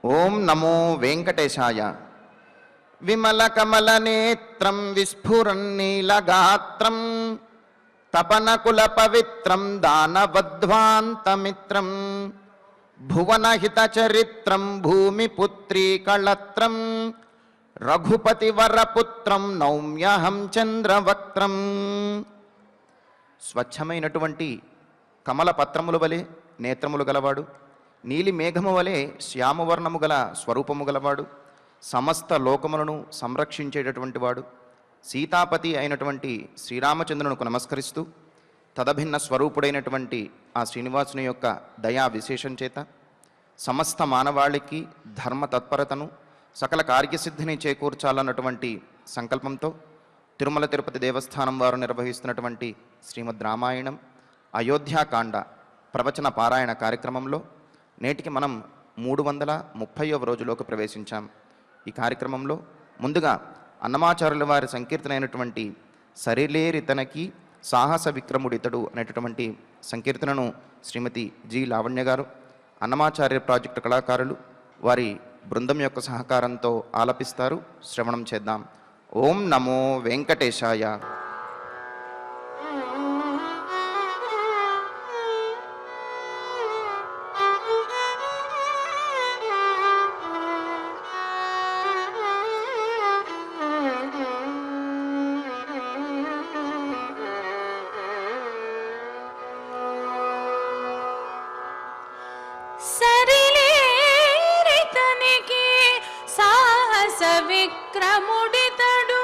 ఓం నమో వెంకటేశాయ. విమలకమలనేత్రం విస్ఫురన్నీలగాత్రం తపనకుల పవిత్రం దానవధ్వాంతమిత్రం భువనహితచరిత్రం భూమిపుత్రీకళత్రం రఘుపతివరపుత్రం నౌమ్యహం చంద్రవక్త్రం. స్వచ్ఛమైనటువంటి కమల పత్రముల వలె నేత్రములు గలవాడు, నీలి మేఘము వలె శ్యామవర్ణము గల స్వరూపము గలవాడు, సమస్త లోకములను సంరక్షించేటటువంటి వాడు, సీతాపతి అయినటువంటి శ్రీరామచంద్రునికి నమస్కరిస్తూ తదభిన్న స్వరూపుడైనటువంటి ఆ శ్రీనివాసుని యొక్క దయా విశేషం చేత సమస్త మానవాళికి ధర్మ తత్పరతను సకల కార్యసిద్ధిని చేకూర్చాలన్నటువంటి సంకల్పంతో తిరుమల తిరుపతి దేవస్థానం వారు నిర్వహిస్తున్నటువంటి శ్రీమద్ రామాయణం అయోధ్యాకాండ ప్రవచన పారాయణ కార్యక్రమంలో నేటికి మనం 330వ రోజులోకి ప్రవేశించాం. ఈ కార్యక్రమంలో ముందుగా అన్నమాచార్యుల వారి సంకీర్తన అయినటువంటి సరిలేరితనకి సాహస విక్రముడితడు అనేటటువంటి సంకీర్తనను శ్రీమతి జి లావణ్య గారు, అన్నమాచార్య ప్రాజెక్టు కళాకారులు వారి బృందం యొక్క సహకారంతో ఆలపిస్తారు. శ్రవణం చేద్దాం. ఓం నమో వెంకటేశాయ. సరిలేరితనికి సాహస విక్రముడితడు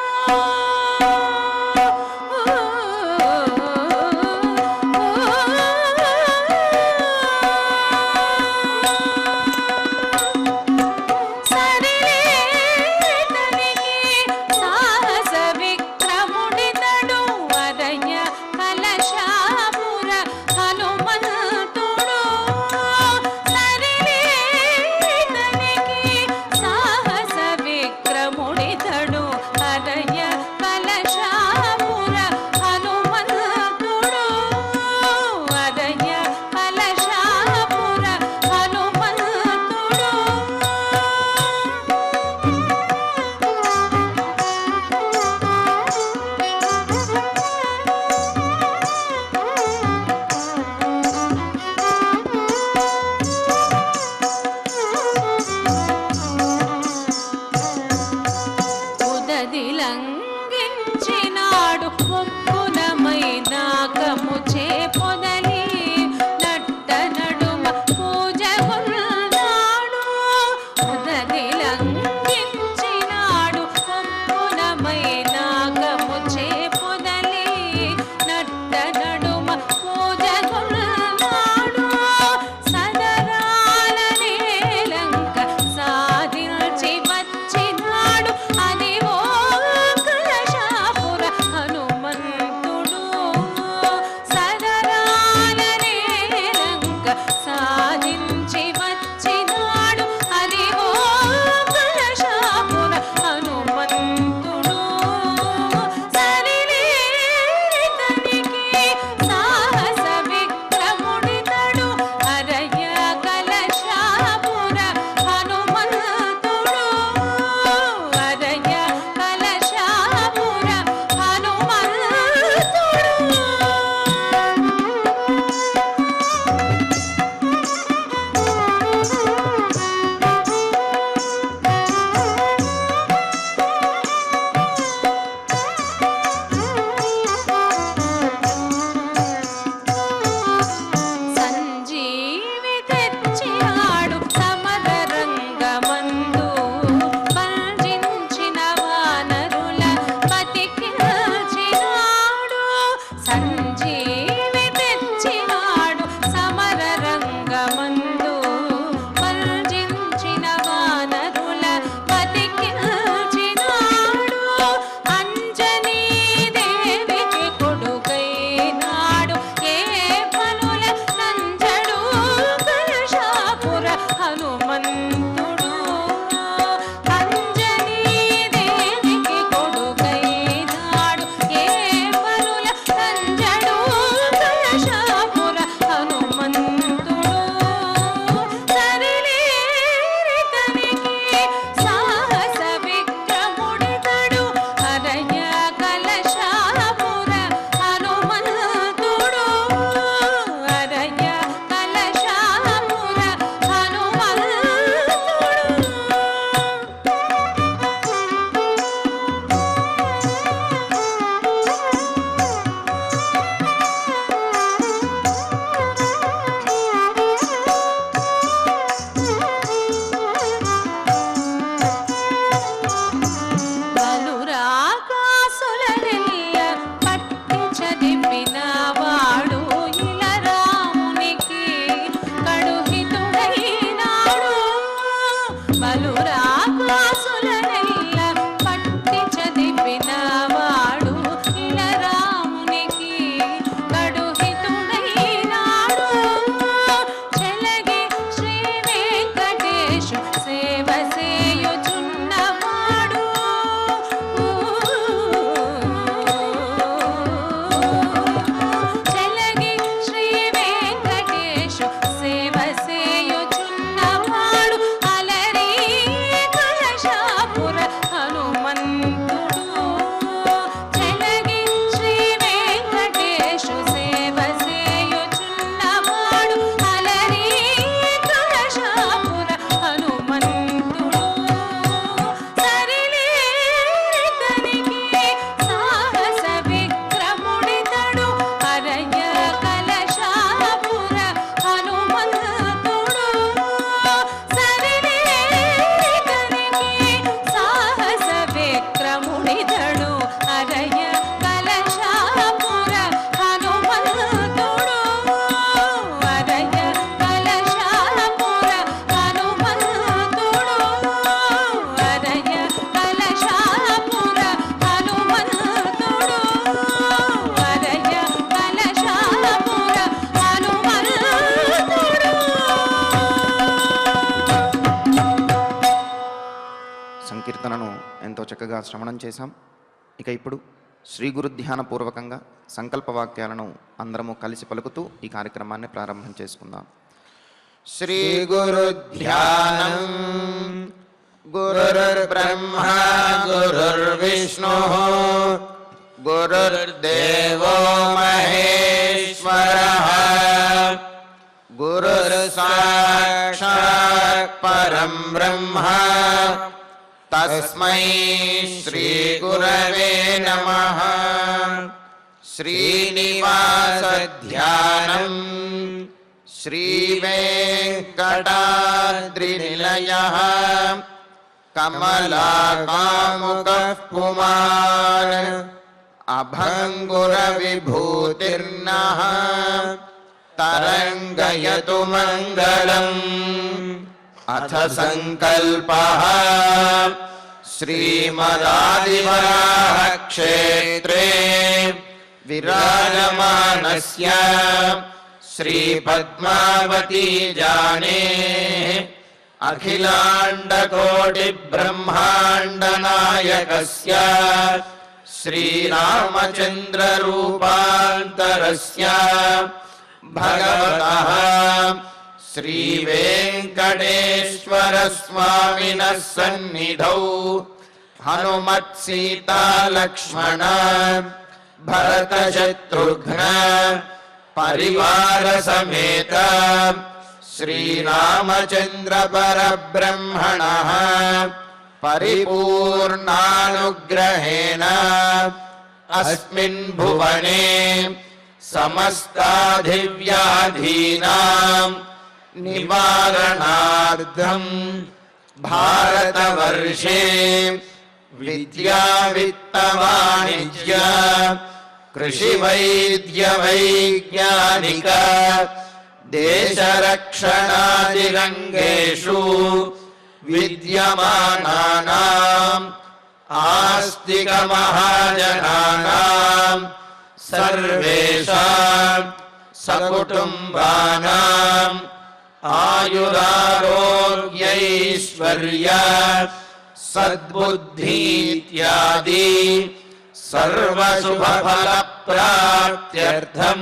ముడితడు వర్ణనను ఎంతో చక్కగా శ్రవణం చేశాం. ఇక ఇప్పుడు శ్రీ గురు ధ్యానపూర్వకంగా సంకల్పవాక్యాలను అందరము కలిసి పలుకుతూ ఈ కార్యక్రమాన్ని ప్రారంభం చేసుకుందాం. శ్రీ గురు ధ్యానం. గురుర్బ్రహ్మ గురుర్విష్ణుః గురుర్దేవో మహేశ్వరః గురుర్సాక్షాత్ పరం బ్రహ్మ తస్మై శ్రీ గురవే నమః. శ్రీనివాస ధ్యానం. శ్రీ వెంకటాద్రినిలయః కమలాకాముకః పుమాన్ అభంగుర విభూతిర్నః తరంగయతు మంగళం. అథ సంకల్పః. శ్రీమదాదివరాహ క్షేత్రే విరాజమానస్య శ్రీ పద్మావతీ జానేః అఖిలాండకోటి బ్రహ్మాండ నాయకస్య శ్రీరామచంద్ర రూపాంతరస్య భగవతః శ్రీ వెంకటేశ్వర స్వామినః సన్నిధౌ హనుమత్ సీతా లక్ష్మణ భరత శత్రుఘ్న పరివార సమేత శ్రీరామచంద్ర పరబ్రహ్మణః పరిపూర్ణానుగ్రహేణ అస్మిన్ భువనే సమస్తాధివ్యాధీనాం నివారణార్థం భారతవర్షే విద్యా విత్త వాణిజ్య కృషి వైద్య వైజ్ఞానిక దేశరక్షణాది రంగేషు విద్యమానానాం ఆస్తిక మహాజనానాం సర్వేషాం సకుటుంబానాం ఆయురారోగ్యైశ్వర్య సద్బుద్ధీత్యాది సర్వశుభఫలప్రాప్త్యర్థం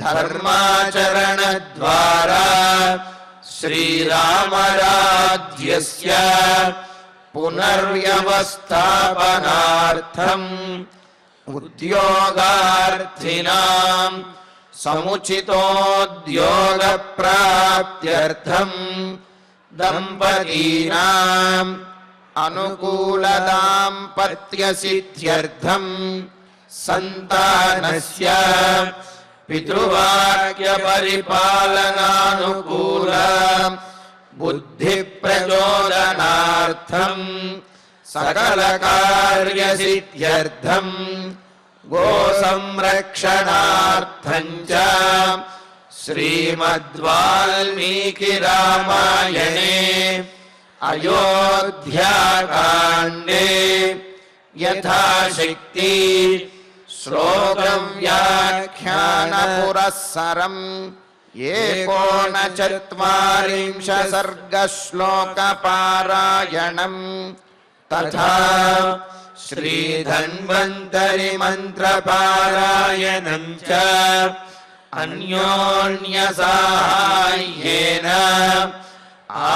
ధర్మాచరణద్వారా శ్రీరామరాజ్యస్య పునర్వ్యవస్థాపనార్థం ఉద్యోగార్థినాం సముచితోద్యోగప్రాప్త్యర్థం దంపతీనాం అనుకూల దాంపత్యసిద్ధ్యర్థం సంతానస్య పితృవాక్య పరిపాలనానుకూల బుద్ధి ప్రచోదనార్థం సకల కార్యసిద్ధ్యర్థం గో సంరక్షణార్థం చ శ్రీమద్వాల్మీకి రామాయణే అయోధ్యాకాండే యథాశక్తి శ్లోకం వ్యాఖ్యాన పురస్సరం 39 సర్గ శ్లోక పారాయణం తథా శ్రీధన్వంతరి మంత్ర పారాయణం చ అన్యోన్య సాహాయ్యేన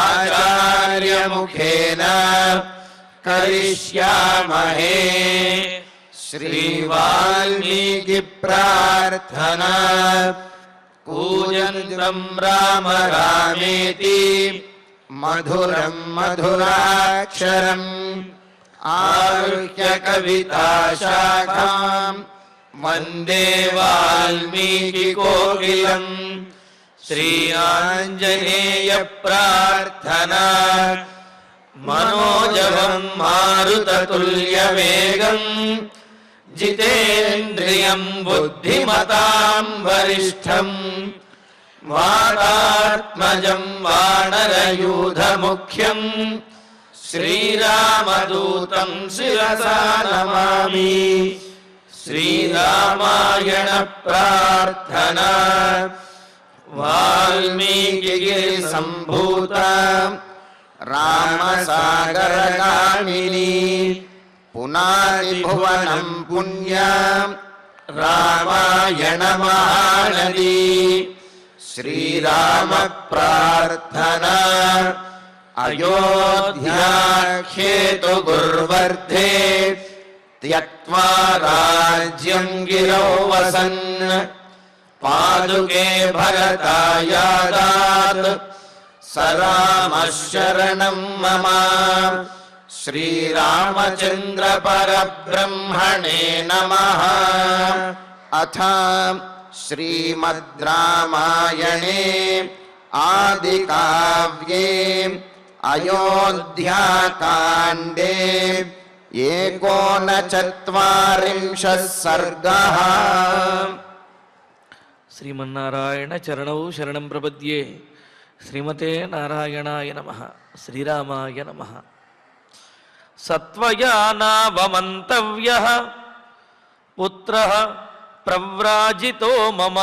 ఆచార్య ముఖేన కరిష్యామహే. శ్రీ వాల్మీకి ప్రార్థనా. కూజంతం రామ రామేతి మధురం మధురాక్షరం ఆరుహ్య కవితాశాఖాం వందే వాల్మీకి కోకిలం. శ్రీ ఆంజనేయ ప్రార్థనా. మనోజవం మారుతతుల్యవేగం జితేంద్రియం బుద్ధిమతాం వరిష్టం వాతాత్మజం వానరయూధముఖ్యం శ్రీరామదూతం శిరసా నమామి. శ్రీరామాయణ ప్రార్థనా. వాల్మీకి సంభూత రామసాగరగామిని పునాది భువనం పుణ్యా రామాయణ మహానది శ్రీరామ ప్రార్థనా అయోధ్యాఖ్యేతు గుర్వర్ధే త్యక్త్వా రాజ్యం గిరౌ వసన్ పాదుకే భరతాయాదాత్ సరామః శరణం మమ శ్రీరామచంద్ర పరబ్రహ్మణే నమః. అథ శ్రీమద్ రామాయణే ఆదికావ్యే అయోధ్యాకాండే ఏకోనచత్వారింశః సర్గః. శ్రీమన్నారాయణ చరణౌ శరణం ప్రపద్యే. శ్రీమతే నారాయణాయ నమః. శ్రీరామాయ నమః. సత్వయా నావమంతవ్యః పుత్రః ప్రవ్రాజితో మమ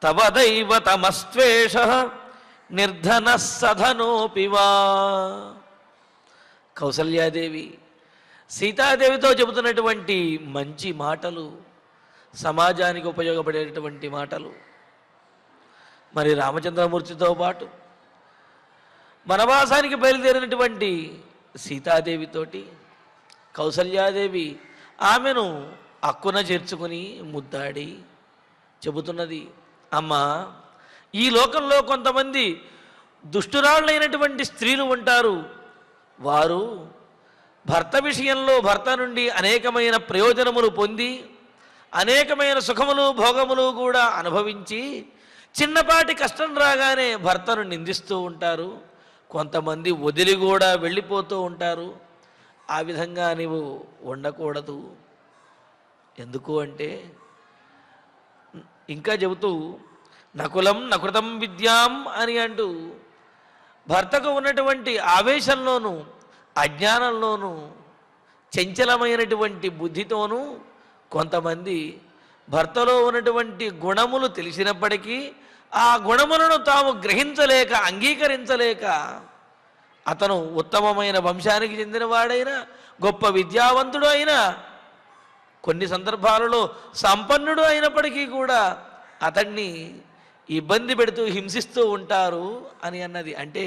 తవ దైవతమస్త్వేషః నిర్ధనః సధనోపి వా. కౌసల్యాదేవి సీతాదేవితో చెబుతున్నటువంటి మంచి మాటలు, సమాజానికి ఉపయోగపడేటటువంటి మాటలు. మరి రామచంద్రమూర్తితో పాటు వనవాసానికి బయలుదేరినటువంటి సీతాదేవితోటి కౌసల్యాదేవి ఆమెను అక్కున చేర్చుకుని ముద్దాడి చెబుతున్నది, అమ్మా, ఈ లోకంలో కొంతమంది దుష్టురాళ్ళైనటువంటి స్త్రీలు ఉంటారు. వారు భర్త విషయంలో భర్త నుండి అనేకమైన ప్రయోజనములు పొంది అనేకమైన సుఖములు భోగములు కూడా అనుభవించి చిన్నపాటి కష్టం రాగానే భర్తను నిందిస్తూ ఉంటారు. కొంతమంది వదిలి కూడా వెళ్ళిపోతూ ఉంటారు. ఆ విధంగా నీవు ఉండకూడదు. ఎందుకు అంటే ఇంకా చెబుతూ నకులం నకృతం విద్యాం అని అంటూ భర్తకు ఉన్నటువంటి ఆవేశంలోనూ అజ్ఞానంలోనూ చంచలమైనటువంటి బుద్ధితోనూ కొంతమంది భర్తలో ఉన్నటువంటి గుణములు తెలిసినప్పటికీ ఆ గుణములను తాము గ్రహించలేక అంగీకరించలేక అతను ఉత్తమమైన వంశానికి చెందినవాడైనా గొప్ప విద్యావంతుడు అయినా కొన్ని సందర్భాలలో సంపన్నుడు అయినప్పటికీ కూడా అతన్ని ఇబ్బంది పెడుతూ హింసిస్తూ ఉంటారు అని అన్నది. అంటే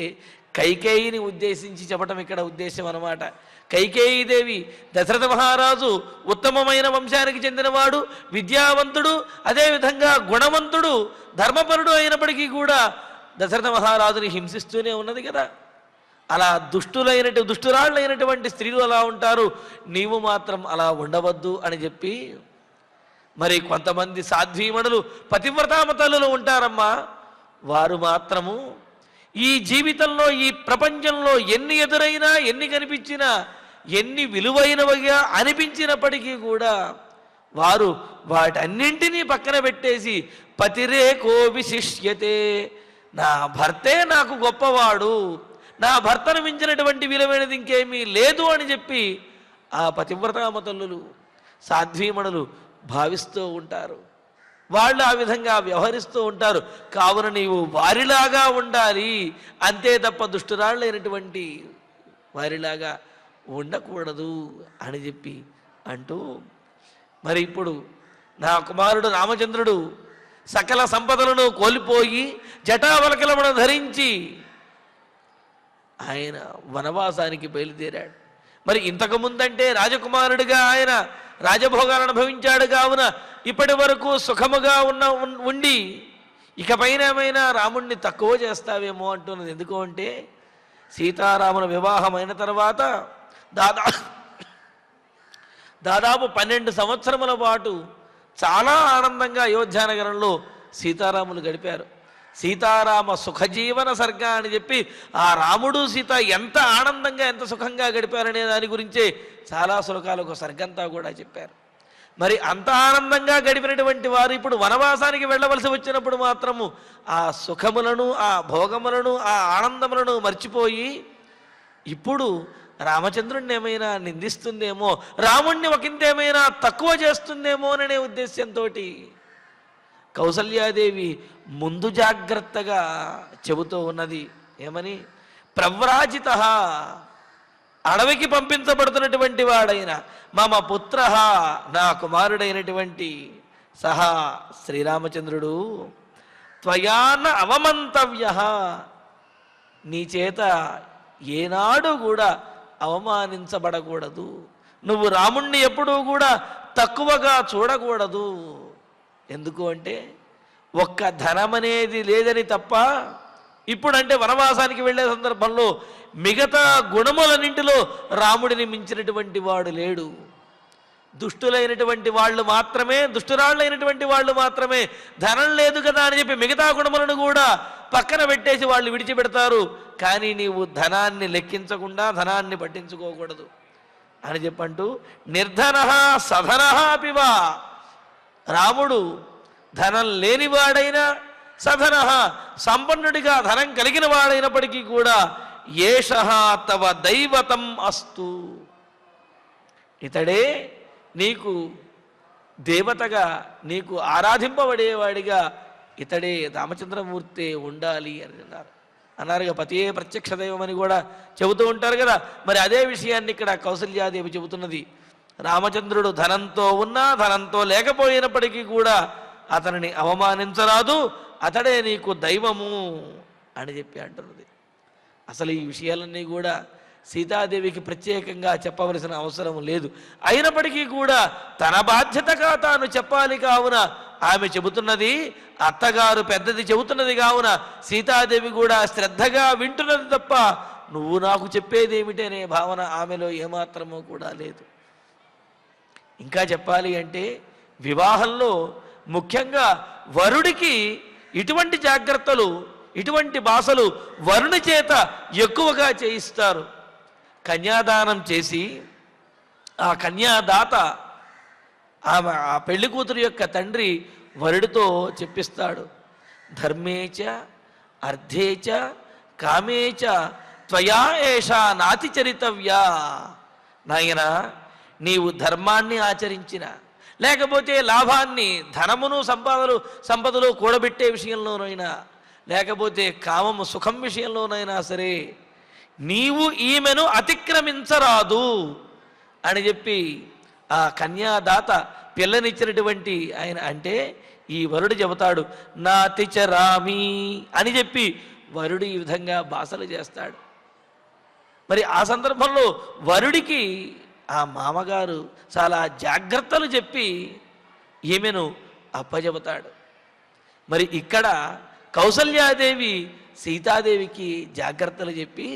కైకేయిని ఉద్దేశించి చెప్పటం ఇక్కడ ఉద్దేశం అన్నమాట. కైకేయీదేవి దశరథ మహారాజు ఉత్తమమైన వంశానికి చెందినవాడు, విద్యావంతుడు, అదేవిధంగా గుణవంతుడు, ధర్మపరుడు అయినప్పటికీ కూడా దశరథ మహారాజుని హింసిస్తూనే ఉన్నది కదా. అలా దుష్టురాళ్ళైనటువంటి స్త్రీలు అలా ఉంటారు, నీవు మాత్రం అలా ఉండవద్దు అని చెప్పి మరి కొంతమంది సాధ్వీమణులు పతివ్రతామతలు ఉంటారమ్మా. వారు మాత్రము ఈ జీవితంలో ఈ ప్రపంచంలో ఎన్ని ఎదురైనా ఎన్ని కనిపించినా ఎన్ని విలువైనవిగా అనిపించినప్పటికీ కూడా వారు వాటన్నింటినీ పక్కన పెట్టేసి పతిరేకో విశిష్యతే, నా భర్తే నాకు గొప్పవాడు, నా భర్తను మించినటువంటి విలువైనది ఇంకేమీ లేదు అని చెప్పి ఆ పతివ్రతామతల్లులు సాధ్వీమణులు భావిస్తూ ఉంటారు. వాళ్ళు ఆ విధంగా వ్యవహరిస్తూ ఉంటారు. కావున నీవు వారిలాగా ఉండాలి, అంతే తప్ప దుష్టురాళ్ళైనటువంటి వారిలాగా ఉండకూడదు అని చెప్పి అంటూ మరి ఇప్పుడు నా కుమారుడు రామచంద్రుడు సకల సంపదలను కోల్పోయి జటావలకలమును ధరించి ఆయన వనవాసానికి బయలుదేరాడు. మరి ఇంతకు ముందంటే రాజకుమారుడిగా ఆయన రాజభోగాలను అనుభవించాడు. కావున ఇప్పటి వరకు సుఖముగా ఉండి ఇకపైన ఏమైనా రాముణ్ణి తక్కువ చేస్తావేమో అంటున్నది. ఎందుకు అంటే సీతారాముల వివాహమైన తర్వాత దాదాపు 12 సంవత్సరముల పాటు చాలా ఆనందంగా అయోధ్యానగరంలో సీతారాములు గడిపారు. సీతారామ సుఖజీవన సర్గ అని చెప్పి ఆ రాముడు సీత ఎంత ఆనందంగా ఎంత సుఖంగా గడిపారనే దాని గురించే చాలా శ్లోకాలకు సర్గంతా కూడా చెప్పారు. మరి అంత ఆనందంగా గడిపినటువంటి వారు ఇప్పుడు వనవాసానికి వెళ్ళవలసి వచ్చినప్పుడు మాత్రము ఆ సుఖములను ఆ భోగములను ఆ ఆనందములను మర్చిపోయి ఇప్పుడు రామచంద్రుణ్ణి ఏమైనా నిందిస్తుందేమో, రాముణ్ణి ఒకంతేమైనా తక్కువ చేస్తుందేమో అనే ఉద్దేశ్యంతో కౌసల్యాదేవి ముందు జాగ్రత్తగా చెబుతూ ఉన్నది. ఏమని? ప్రవ్రాజిత, అడవికి పంపించబడుతున్నటువంటి వాడైన మమ పుత్ర, నా కుమారుడైనటువంటి సహా శ్రీరామచంద్రుడు త్వయాన అవమంతవ్య, నీ చేత ఏనాడు కూడా అవమానించబడకూడదు. నువ్వు రాముణ్ణి ఎప్పుడూ కూడా తక్కువగా చూడకూడదు. ఎందుకు అంటే ఒక్క ధనం అనేది లేదని తప్ప, ఇప్పుడంటే వనవాసానికి వెళ్ళే సందర్భంలో మిగతా గుణములన్నింటిలో రాముడిని మించినటువంటి వాడు లేడు. దుష్టులైనటువంటి వాళ్ళు మాత్రమే, దుష్టురాళ్ళైనటువంటి వాళ్ళు మాత్రమే ధనం లేదు కదా అని చెప్పి మిగతా గుణములను కూడా పక్కన పెట్టేసి వాళ్ళు విడిచిపెడతారు. కానీ నీవు ధనాన్ని లెక్కించకుండా ధనాన్ని పట్టించుకోకూడదు అని చెప్పంటూ నిర్ధన సధన అపివా, రాముడు ధనం లేనివాడైనా సధన సంపన్నుడిగా ధనం కలిగిన వాడైనప్పటికీ కూడా ఏష తవ దైవతం అస్తు, ఇతడే నీకు దేవతగా, నీకు ఆరాధింపబడేవాడిగా ఇతడే రామచంద్రమూర్తి ఉండాలి అని అన్నారుగా. పతియే ప్రత్యక్ష దైవం అని కూడా చెబుతూ ఉంటారు కదా. మరి అదే విషయాన్ని ఇక్కడ కౌసల్యాదేవి చెబుతున్నది. రామచంద్రుడు ధనంతో ఉన్నా ధనంతో లేకపోయినప్పటికీ కూడా అతనిని అవమానించరాదు, అతడే నీకు దైవము అని చెప్పి అంటున్నది. అసలు ఈ విషయాలన్నీ కూడా సీతాదేవికి ప్రత్యేకంగా చెప్పవలసిన అవసరం లేదు. అయినప్పటికీ కూడా తన బాధ్యతగా తాను చెప్పాలి కావున ఆమె చెబుతున్నది, అత్తగారు పెద్దది చెబుతున్నది కావున సీతాదేవి కూడా శ్రద్ధగా వింటున్నది తప్ప నువ్వు నాకు చెప్పేది ఏమిటనే భావన ఆమెలో ఏమాత్రమూ కూడా లేదు. ఇంకా చెప్పాలి అంటే వివాహంలో ముఖ్యంగా వరుడికి ఇటువంటి జాగ్రత్తలు, ఇటువంటి భాషలు వరుని చేత ఎక్కువగా చేయిస్తారు. కన్యాదానం చేసి ఆ కన్యాదాత ఆమె ఆ పెళ్లి కూతురు యొక్క తండ్రి వరుడితో చెప్పిస్తాడు, ధర్మేచ అర్థేచ కామేచ త్వయా ఏషా నాతి చరితవ్యా. నాయన, నీవు ధర్మాన్ని ఆచరించిన, లేకపోతే లాభాన్ని ధనమును సంపదలు కూడబెట్టే విషయంలోనైనా, లేకపోతే కామము సుఖం విషయంలోనైనా సరే నీవు ఈమెను అతిక్రమించరాదు అని చెప్పి ఆ కన్యాదాత పిల్లనిచ్చినటువంటి ఆయన అంటే ఈ వరుడు చెబుతాడు, నాతిచరామి అని చెప్పి వరుడు ఈ విధంగా భాషలు చేస్తాడు. మరి ఆ సందర్భంలో వరుడికి ఆ మామగారు చాలా జాగ్రత్తలు చెప్పి ఈమెను అప్పచెబుతాడు. మరి ఇక్కడ కౌసల్యాదేవి సీతాదేవికి జాగ్రత్తలు చెప్పి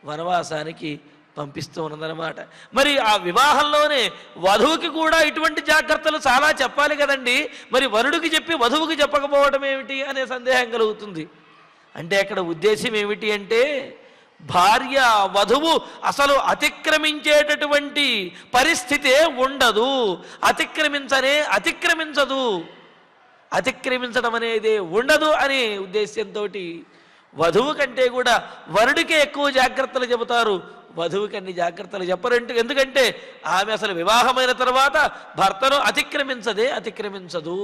వనవాసానికి పంపిస్తూ ఉన్నదన్నమాట. మరి ఆ వివాహంలోనే వధువుకి కూడా ఇటువంటి జాగ్రత్తలు చాలా చెప్పాలి కదండి. మరి వరుడికి చెప్పి వధువుకి చెప్పకపోవడం ఏమిటి అనే సందేహం కలుగుతుంది. అంటే అక్కడ ఉద్దేశం ఏమిటి అంటే భార్య వధువు అసలు అతిక్రమించేటటువంటి పరిస్థితే ఉండదు, అతిక్రమించదు, అతిక్రమించడం అనేది ఉండదు అనే ఉద్దేశంతో వధువు కంటే కూడా వరుడికే ఎక్కువ జాగ్రత్తలు చెబుతారు, వధువుకి అన్ని జాగ్రత్తలు చెప్పరంటే. ఎందుకంటే ఆమె అసలు వివాహమైన తర్వాత భర్తను అతిక్రమించదు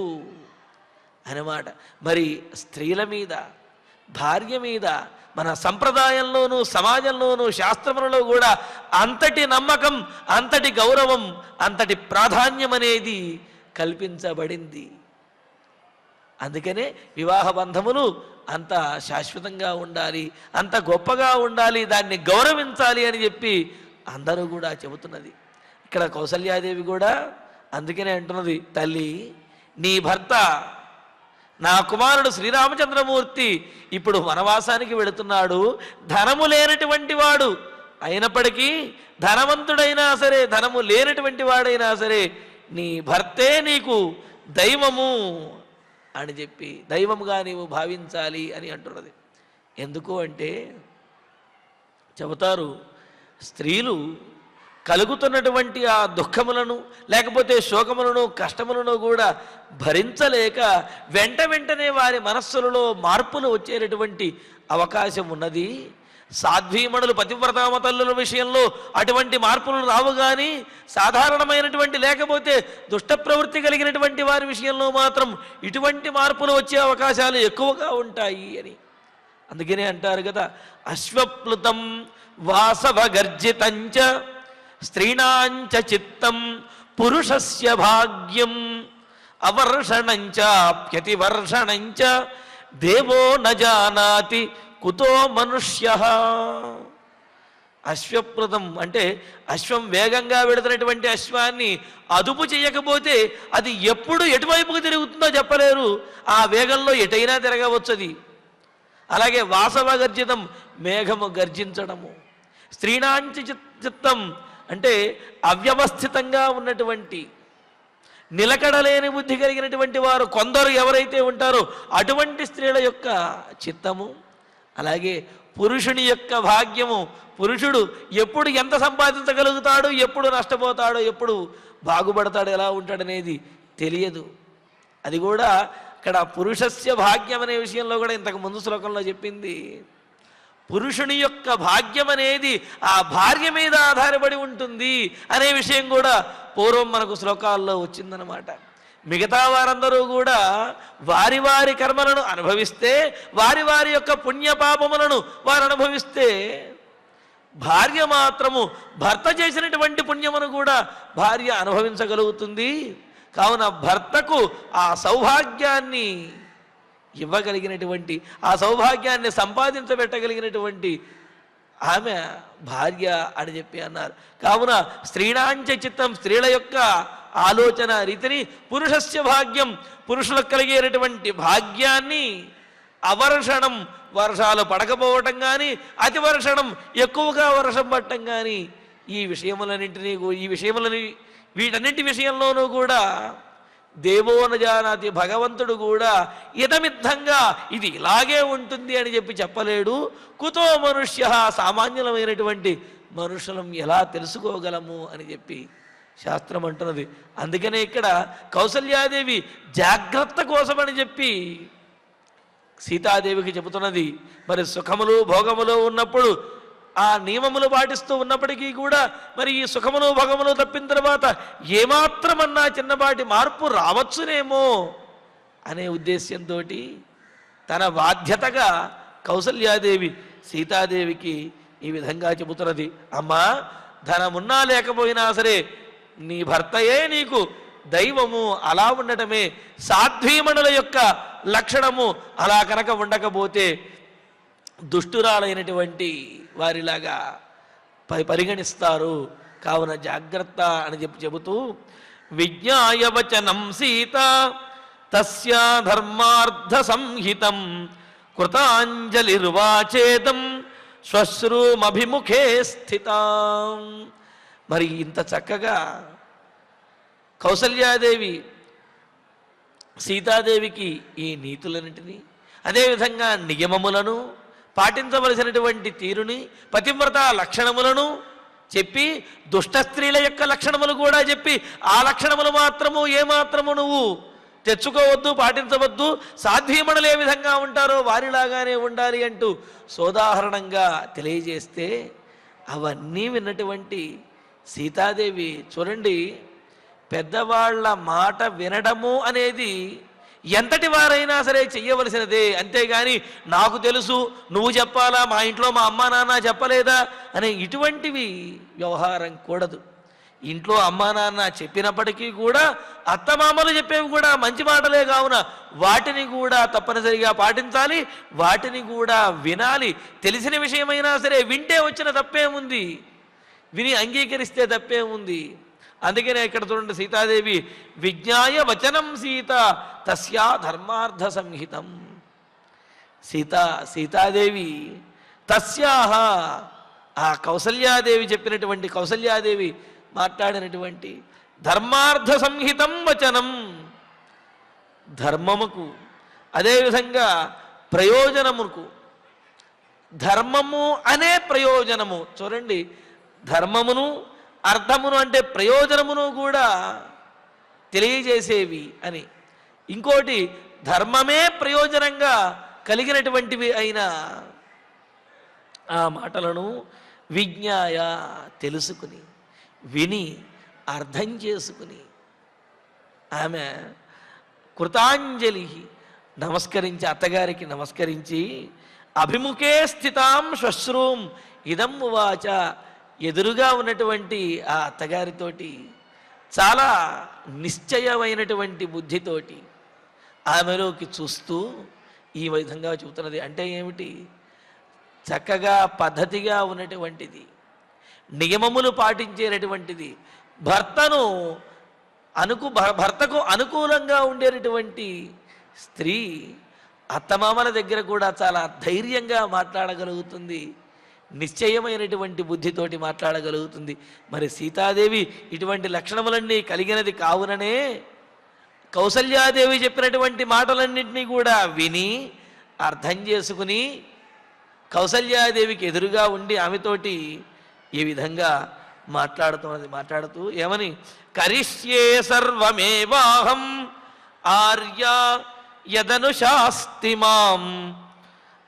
అన్నమాట. మరి స్త్రీల మీద, భార్య మీద మన సంప్రదాయంలోనూ సమాజంలోనూ శాస్త్రములలో కూడా అంతటి నమ్మకం, అంతటి గౌరవం, అంతటి ప్రాధాన్యం అనేది కల్పించబడింది. అందుకనే వివాహ బంధములు అంత శాశ్వతంగా ఉండాలి, అంత గొప్పగా ఉండాలి, దాన్ని గౌరవించాలి అని చెప్పి అందరూ కూడా చెబుతున్నది. ఇక్కడ కౌసల్యాదేవి కూడా అందుకనే అంటున్నది, తల్లి నీ భర్త నా కుమారుడు శ్రీరామచంద్రమూర్తి ఇప్పుడు వనవాసానికి వెళుతున్నాడు, ధనము లేనటువంటి వాడు అయినప్పటికీ, ధనవంతుడైనా సరే ధనము లేనటువంటి వాడైనా సరే నీ భర్తే నీకు దైవము అని చెప్పి దైవముగా నీవు భావించాలి అని అంటున్నది. ఎందుకు అంటే చెబుతారు, స్త్రీలు కలుగుతున్నటువంటి ఆ దుఃఖములను, లేకపోతే శోకములను, కష్టములను కూడా భరించలేక వెంటనే వారి మనస్సులలో మార్పులు వచ్చేటటువంటి అవకాశం ఉన్నది. సాధ్వీమణులు పతివ్రతామ తల్లుల విషయంలో అటువంటి మార్పులు రావు, కానీ సాధారణమైనటువంటి లేకపోతే దుష్ట ప్రవృత్తి కలిగినటువంటి వారి విషయంలో మాత్రం ఇటువంటి మార్పులు వచ్చే అవకాశాలు ఎక్కువగా ఉంటాయి అని. అందుకనే అంటారు కదా, అశ్వప్లుతం వాసవగర్జితంచ స్త్రీణాంచ చిత్తం పురుషస్య భాగ్యం అవర్షణంచ ప్యతివర్షణంచ దేవో న జానాతి కుతో మనుష్యః. అశ్వప్రదం అంటే అశ్వం వేగంగా వెళుతున్నటువంటి అశ్వాన్ని అదుపు చేయకపోతే అది ఎప్పుడు ఎటువైపుకు తిరుగుతుందో చెప్పలేరు. ఆ వేగంలో ఎటైనా తిరగవచ్చు అది. అలాగే వాసవ గర్జితం, మేఘము గర్జించడము. స్త్రీణాంచ చిత్తం అంటే అవ్యవస్థితంగా ఉన్నటువంటి, నిలకడలేని బుద్ధి కలిగినటువంటి వారు కొందరు ఎవరైతే ఉంటారో అటువంటి స్త్రీల యొక్క చిత్తము. అలాగే పురుషుని యొక్క భాగ్యము. పురుషుడు ఎప్పుడు ఎంత సంపాదించగలుగుతాడు, ఎప్పుడు నష్టపోతాడో, ఎప్పుడు బాగుపడతాడు, ఎలా ఉంటాడనేది తెలియదు. అది కూడా ఇక్కడ పురుషస్య భాగ్యం అనే విషయంలో కూడా ఇంతకు ముందు శ్లోకంలో చెప్పింది. పురుషుని యొక్క భాగ్యం అనేది ఆ భార్య మీద ఆధారపడి ఉంటుంది అనే విషయం కూడా పూర్వం మనకు శ్లోకాల్లో వచ్చిందనమాట. మిగతా వారందరూ కూడా వారి వారి కర్మలను అనుభవిస్తే, వారి వారి యొక్క పుణ్యపాపములను వారు అనుభవిస్తే, భార్య మాత్రము భర్త చేసినటువంటి పుణ్యమును కూడా భార్య అనుభవించగలుగుతుంది. కావున భర్తకు ఆ సౌభాగ్యాన్ని ఇవ్వగలిగినటువంటి, ఆ సౌభాగ్యాన్ని సంపాదించబెట్టగలిగినటువంటి ఆమె భార్య అని చెప్పి అన్నారు. కావున స్త్రీణాంచ చిత్తం, స్త్రీల యొక్క ఆలోచన రీతిని, పురుషస్య భాగ్యం, పురుషులకు కలిగేటటువంటి భాగ్యాన్ని, అవర్షణం వర్షాలు పడకపోవటం కానీ, అతి వర్షణం ఎక్కువగా వర్షం పడటం కానీ, ఈ విషయములని వీటన్నింటి విషయంలోనూ కూడా దేవో న జానాతి, భగవంతుడు కూడా ఇదమిద్ధంగా ఇది ఇలాగే ఉంటుంది అని చెప్పి చెప్పలేడు. కుతో మనుష్య, సామాన్యులమైనటువంటి మనుషులం ఎలా తెలుసుకోగలము అని చెప్పి శాస్త్రం అంటున్నది. అందుకనే ఇక్కడ కౌసల్యాదేవి జాగ్రత్త కోసమని చెప్పి సీతాదేవికి చెబుతున్నది. మరి సుఖములు భోగములు ఉన్నప్పుడు ఆ నియమములు పాటిస్తూ ఉన్నప్పటికీ కూడా మరి ఈ సుఖములు భోగములు తప్పిన తర్వాత ఏమాత్రమన్నా చిన్నపాటి మార్పు రావచ్చునేమో అనే ఉద్దేశ్యంతో తన బాధ్యతగా కౌసల్యాదేవి సీతాదేవికి ఈ విధంగా చెబుతున్నది. అమ్మా, ధనమున్నా లేకపోయినా సరే నీ భర్తయే నీకు దైవము, అలా ఉండటమే సాధ్వీమణుల యొక్క లక్షణము. అలా కనుక ఉండకపోతే దుష్టురాలైనటువంటి వారిలాగా పరిగణిస్తారు. కావున జాగ్రత్త అని చెబుతూ విజ్ఞాయ వచనం సీత తస్యా ధర్మార్థ సంహితం కృతాంజలిర్వాచేదం శ్వశ్రూమభిముఖే స్థితాం. మరి ఇంత చక్కగా కౌసల్యాదేవి సీతాదేవికి ఈ నీతులన్నింటినీ, అదేవిధంగా నియమములను, పాటించవలసినటువంటి తీరుని, పతివ్రత లక్షణములను చెప్పి, దుష్ట స్త్రీల యొక్క లక్షణములు కూడా చెప్పి, ఆ లక్షణములు మాత్రము ఏమాత్రము నువ్వు తెచ్చుకోవద్దు, పాటించవద్దు, సాధ్వీమణులు ఏ విధంగా ఉంటారో వారిలాగానే ఉండాలి అంటూ సోదాహరణంగా తెలియజేస్తే, అవన్నీ విన్నటువంటి సీతాదేవి చూడండి, పెద్దవాళ్ల మాట వినడము అనేది ఎంతటి వారైనా సరే చెయ్యవలసినదే. అంతేగాని నాకు తెలుసు, నువ్వు చెప్పాలా, మా ఇంట్లో మా అమ్మా నాన్న చెప్పలేదా అనే ఇటువంటివి వ్యవహారం కూడదు. ఇంట్లో అమ్మా నాన్న చెప్పినప్పటికీ కూడా అత్తమామలు చెప్పేవి కూడా మంచి మాటలే. కావున వాటిని కూడా తప్పనిసరిగా పాటించాలి, వాటిని కూడా వినాలి. తెలిసిన విషయమైనా సరే వింటే వచ్చిన తప్పేముంది, విని అంగీకరిస్తే తప్పేముంది. అందుకనే ఇక్కడ చూడండి, సీతాదేవి విజ్ఞాయ వచనం సీత తస్యా ధర్మార్థ సంహితం. సీతాదేవి తస్యాహ, ఆ కౌసల్యాదేవి చెప్పినటువంటి, కౌసల్యాదేవి మాట్లాడినటువంటి ధర్మార్థ సంహితం వచనం, ధర్మముకు అదేవిధంగా ప్రయోజనముకు, ధర్మము అనే ప్రయోజనము చూడండి, ధర్మమును అర్థమును అంటే ప్రయోజనమును కూడా తెలియజేసేవి అని. ఇంకోటి ధర్మమే ప్రయోజనంగా కలిగినటువంటివి అయిన ఆ మాటలను విజ్ఞాయ తెలుసుకుని, విని, అర్థం చేసుకుని ఆమె కృతాంజలి నమస్కరించి, అత్తగారికి నమస్కరించి అభిముఖే స్థితాం శ్వశ్రూం ఇదం ఉవాచ. ఎదురుగా ఉన్నటువంటి ఆ అత్తగారితోటి చాలా నిశ్చయమైనటువంటి బుద్ధితోటి ఆమెలోకి చూస్తూ ఈ విధంగా చెబుతున్నది. అంటే ఏమిటి? చక్కగా పద్ధతిగా ఉన్నటువంటిది, నియమములు పాటించేటటువంటిది, భర్తకు అనుకూలంగా ఉండేటటువంటి స్త్రీ అత్తమామల దగ్గర కూడా చాలా ధైర్యంగా మాట్లాడగలుగుతుంది, నిశ్చయమైనటువంటి బుద్ధితోటి మాట్లాడగలుగుతుంది. మరి సీతాదేవి ఇటువంటి లక్షణములన్నీ కలిగినది కావుననే కౌసల్యాదేవి చెప్పినటువంటి మాటలన్నింటినీ కూడా విని అర్థం చేసుకుని కౌసల్యాదేవికి ఎదురుగా ఉండి ఆమెతోటి ఈ విధంగా మాట్లాడుతూ ఏమని, కరిష్యే సర్వమేవాహం ఆర్యా యదనుశాస్తి మాం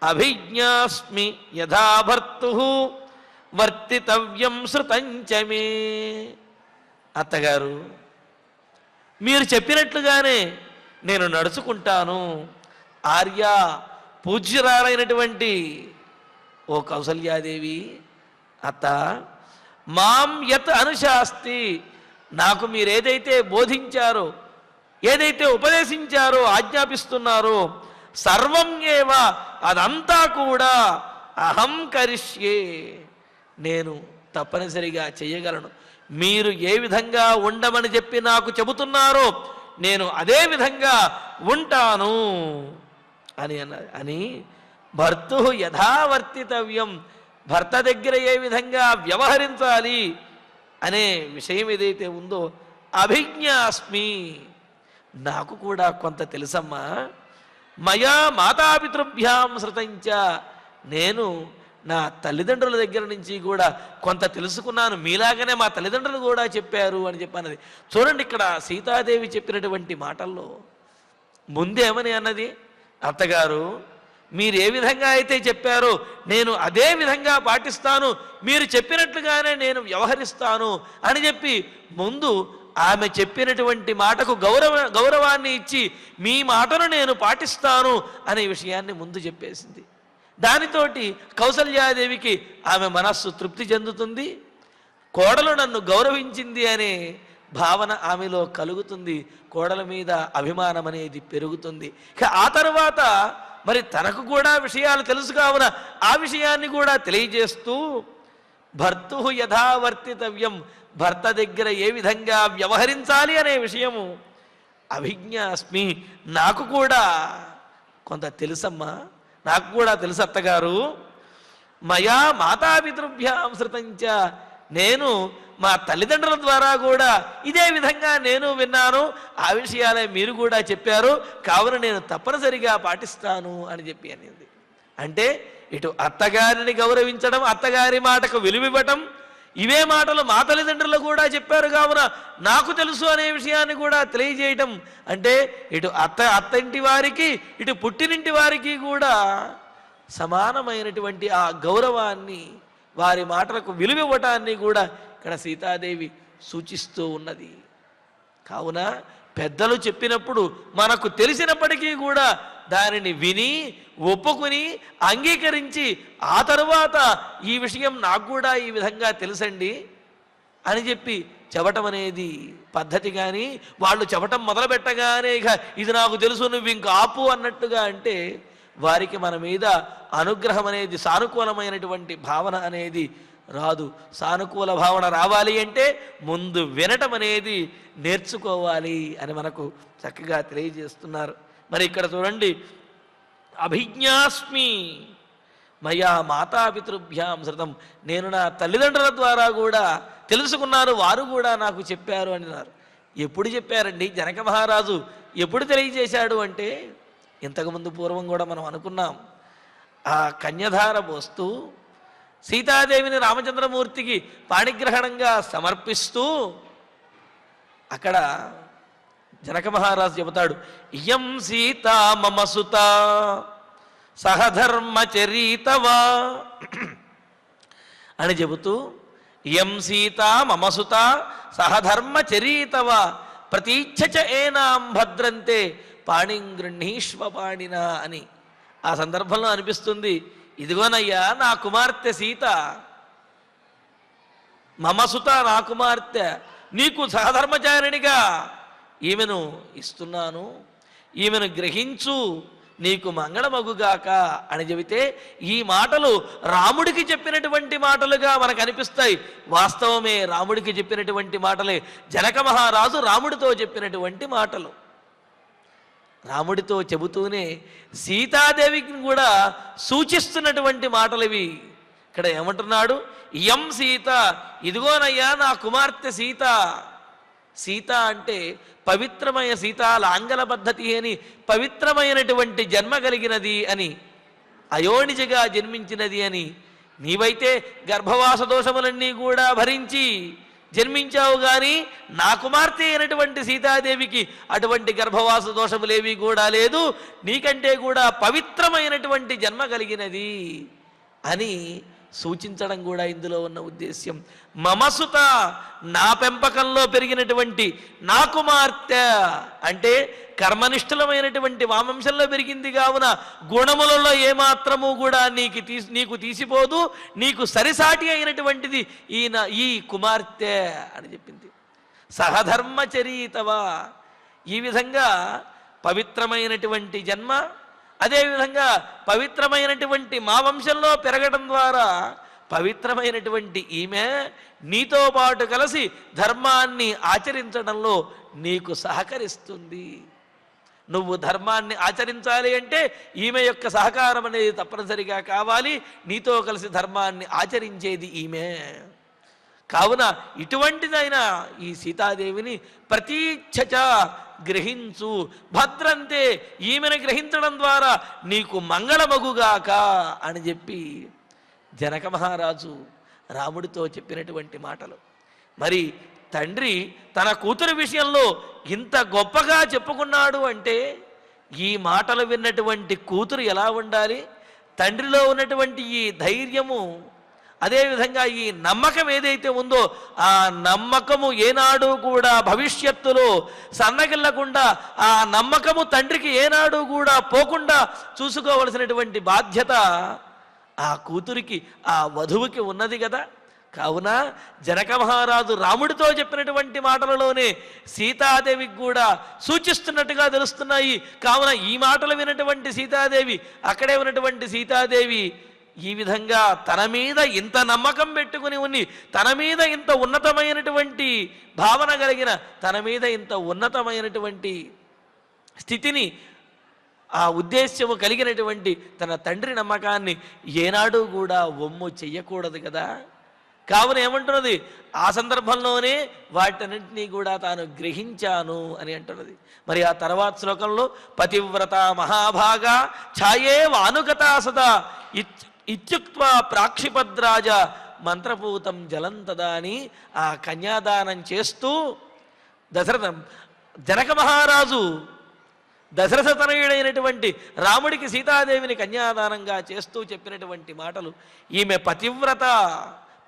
అభిజ్ఞాస్మి యథా భర్తు వర్తితవ్యం శృతంచ మే. అత్తగారు, మీరు చెప్పినట్లుగానే నేను నడుచుకుంటాను. ఆర్య, పూజ్యురాలైనటువంటి ఓ కౌసల్యాదేవి, అత్త, మాం యత్ అనుశాస్తి, నాకు మీరేదైతే బోధించారో, ఏదైతే ఉపదేశించారో, ఆజ్ఞాపిస్తున్నారో, సర్వం ఏవ, అదంతా కూడా అహం కరిష్యే, నేను తప్పనిసరిగా చేయగలను. మీరు ఏ విధంగా ఉండమని చెప్పి నాకు చెబుతున్నారో నేను అదే విధంగా ఉంటాను అని అన్నది. అని భర్తు యథావర్తితవ్యం, భర్త దగ్గర ఏ విధంగా వ్యవహరించాలి అనే విషయం ఏదైతే ఉందో, అభిజ్ఞాస్మి, నాకు కూడా కొంత తెలుసమ్మా. మయా మాతాపితృభ్యాం శృతంచ, నేను నా తల్లిదండ్రుల దగ్గర నుంచి కూడా కొంత తెలుసుకున్నాను, మీలాగనే మా తల్లిదండ్రులు కూడా చెప్పారు అని చెప్పన్నది. చూడండి, ఇక్కడ సీతాదేవి చెప్పినటువంటి మాటల్లో ముందేమని అన్నది, అత్తగారు మీరు ఏ విధంగా అయితే చెప్పారో నేను అదే విధంగా పాటిస్తాను, మీరు చెప్పినట్లుగానే నేను వ్యవహరిస్తాను అని చెప్పి ముందు ఆమె చెప్పినటువంటి మాటకు గౌరవాన్ని ఇచ్చి మీ మాటను నేను పాటిస్తాను అనే విషయాన్ని ముందు చెప్పేసింది. దానితోటి కౌసల్యాదేవికి ఆమె మనస్సు తృప్తి చెందుతుంది, కోడలు నన్ను గౌరవించింది అనే భావన ఆమెలో కలుగుతుంది, కోడల మీద అభిమానం అనేది పెరుగుతుంది. ఇక ఆ తర్వాత మరి తనకు కూడా విషయాలు తెలుసు కావున ఆ విషయాన్ని కూడా తెలియజేస్తూ భర్తు యథావర్తితవ్యం, భర్త దగ్గర ఏ విధంగా వ్యవహరించాలి అనే విషయము అభిజ్ఞాస్మి, నాకు కూడా కొంత తెలుసమ్మా, నాకు కూడా తెలుసు అత్తగారు. మయా మాతాపితృభ్యాం శృతంచ, నేను మా తల్లిదండ్రుల ద్వారా కూడా ఇదే విధంగా నేను విన్నాను, ఆ విషయాలే మీరు కూడా చెప్పారు, కావున నేను తప్పనిసరిగా పాటిస్తాను అని చెప్పి అనేది. అంటే ఇటు అత్తగారిని గౌరవించడం, అత్తగారి మాటకు విలువివ్వటం, ఇవే మాటలు మా తల్లిదండ్రులు కూడా చెప్పారు కావున నాకు తెలుసు అనే విషయాన్ని కూడా తెలియజేయటం. అంటే ఇటు అత్తంటి వారికి ఇటు పుట్టినింటి వారికి కూడా సమానమైనటువంటి ఆ గౌరవాన్ని, వారి మాటలకు విలువివ్వటాన్ని కూడా ఇక్కడ సీతాదేవి సూచిస్తూ ఉన్నది. కావున పెద్దలు చెప్పినప్పుడు మనకు తెలిసినప్పటికీ కూడా దానిని విని ఒప్పుకుని అంగీకరించి ఆ తరువాత ఈ విషయం నాకు కూడా ఈ విధంగా తెలుసండి అని చెప్పి చెప్పటం అనేది పద్ధతి. కానీ వాళ్ళు చెప్పటం మొదలుపెట్టగానే ఇక ఇది నాకు తెలుసు నువ్వు ఇంక ఆపు అన్నట్టుగా అంటే వారికి మన మీద అనుగ్రహం అనేది, సానుకూలమైనటువంటి భావన అనేది రాదు. సానుకూల భావన రావాలి అంటే ముందు వినటం అనేది నేర్చుకోవాలి అని మనకు చక్కగా తెలియజేస్తున్నారు. మరి ఇక్కడ చూడండి, అభిజ్ఞాస్మి మయా మాతాపితృభ్యాం శృతం, నేను నా తల్లిదండ్రుల ద్వారా కూడా తెలుసుకున్నాను, వారు కూడా నాకు చెప్పారు అన్నారు. ఎప్పుడు చెప్పారండి? జనక మహారాజు ఎప్పుడు తెలియజేశాడు అంటే, ఇంతకుముందు పూర్వం కూడా మనం అనుకున్నాం, ఆ కన్యధార పోస్తూ సీతాదేవిని రామచంద్రమూర్తికి పాణిగ్రహణంగా సమర్పిస్తూ అక్కడ జనక మహారాజు చెబుతాడు, ఇయం సీత మమ సుత సహధర్మచరీతవా అని చెబుతూ, ఇయం సీత మమ సుత సహధర్మచరీతవా ప్రతీచ్ఛ ఏనాం భద్రంతే పాణిం గృహీష్వ పాణినా అని. ఆ సందర్భంలో అనిపిస్తుంది, ఇదిగోనయ్యా నా కుమార్తె సీత, మమసుత నా కుమార్తె, నీకు సహధర్మచారిణిగా ఈమెను ఇస్తున్నాను, ఈమెను గ్రహించు, నీకు మంగళమగుగాక అని చెబితే ఈ మాటలు రాముడికి చెప్పినటువంటి మాటలుగా మనకు అనిపిస్తాయి. వాస్తవమే రాముడికి చెప్పినటువంటి మాటలే. జనక మహారాజు రాముడితో చెప్పినటువంటి మాటలు. రాముడితో చెబుతూనే సీతాదేవికి కూడా సూచిస్తున్నటువంటి మాటలు ఇవి. ఇక్కడ ఏమంటున్నాడు? ఇయం సీత, ఇదిగోనయ్యా నా కుమార్తె సీత. సీత అంటే పవిత్రమైన సీత, లాంగల పద్ధతి అని పవిత్రమైనటువంటి జన్మ కలిగినది అని, అయోనిజగా జన్మించినది అని. నీవైతే గర్భవాస దోషములన్నీ కూడా భరించి జన్మించావు, కానీ నా కుమార్తె అయినటువంటి సీతాదేవికి అటువంటి గర్భవాస దోషములేవి కూడా లేదు, నీకంటే కూడా పవిత్రమైనటువంటి జన్మ కలిగినది అని సూచించడం కూడా ఇందులో ఉన్న ఉద్దేశ్యం. మమసుత, నా పెంపకంలో పెరిగినటువంటి నా కుమార్తె అంటే కర్మనిష్ఠులమైనటువంటి వామంశంలో పెరిగింది కావున గుణములలో ఏమాత్రము కూడా నీకు తీసిపోదు, నీకు సరిసాటి అయినటువంటిది ఈ కుమార్తె అని చెప్పింది. సహధర్మచరీతవా, ఈ విధంగా పవిత్రమైనటువంటి జన్మ, అదేవిధంగా పవిత్రమైనటువంటి మా వంశంలో పెరగడం ద్వారా పవిత్రమైనటువంటి ఈమె నీతో పాటు కలిసి ధర్మాన్ని ఆచరించడంలో నీకు సహకరిస్తుంది. నువ్వు ధర్మాన్ని ఆచరించాలి అంటే ఈమె యొక్క సహకారం అనేది తప్పనిసరిగా కావాలి. నీతో కలిసి ధర్మాన్ని ఆచరించేది ఈమె. కావున ఇటువంటిదైన ఈ సీతాదేవిని ప్రతీచ్ఛచ గ్రహించు, భద్రంతే, ఈమెను గ్రహించడం ద్వారా నీకు మంగళమగుగాక అని చెప్పి జనక మహారాజు రాముడితో చెప్పినటువంటి మాటలు. మరి తండ్రి తన కూతురు విషయంలో ఇంత గొప్పగా చెప్పుకున్నాడు అంటే ఈ మాటలు విన్నటువంటి కూతురు ఎలా ఉండాలి? తండ్రిలో ఉన్నటువంటి ఈ ధైర్యము, అదేవిధంగా ఈ నమ్మకం ఏదైతే ఉందో ఆ నమ్మకము ఏనాడు కూడా భవిష్యత్తులో సన్నగిల్లకుండా, ఆ నమ్మకము తండ్రికి ఏనాడు కూడా పోకుండా చూసుకోవలసినటువంటి బాధ్యత ఆ కూతురికి, ఆ వధువుకి ఉన్నది కదా. కావున జనక మహారాజు రాముడితో చెప్పినటువంటి మాటలలోనే సీతాదేవికి కూడా సూచిస్తున్నట్టుగా తెలుస్తున్నాయి. కావున ఈ మాటలు వినటువంటి సీతాదేవి, అక్కడే ఉన్నటువంటి సీతాదేవి ఈ విధంగా తన మీద ఇంత నమ్మకం పెట్టుకుని ఉన్ని, తన మీద ఇంత ఉన్నతమైనటువంటి భావన కలిగిన, తన మీద ఇంత ఉన్నతమైనటువంటి స్థితిని, ఆ ఉద్దేశ్యము కలిగినటువంటి తన తండ్రి నమ్మకాన్ని ఏనాడు కూడా ఒమ్ము చెయ్యకూడదు కదా. కావున ఏమంటున్నది? ఆ సందర్భంలోనే వాటన్నింటినీ కూడా తాను గ్రహించాను అని అంటున్నది. మరి ఆ తర్వాత శ్లోకంలో పతివ్రత మహాభాగా ఛాయే వానుగతా సదా ఇత్యుక్త్వా ప్రాక్షిపద్రాజ మంత్రపూతం జలంతదా అని ఆ కన్యాదానం చేస్తూ జనక మహారాజు దశరథ తనయుడైనటువంటి రాముడికి సీతాదేవిని కన్యాదానంగా చేస్తూ చెప్పినటువంటి మాటలు. ఈమె పతివ్రత,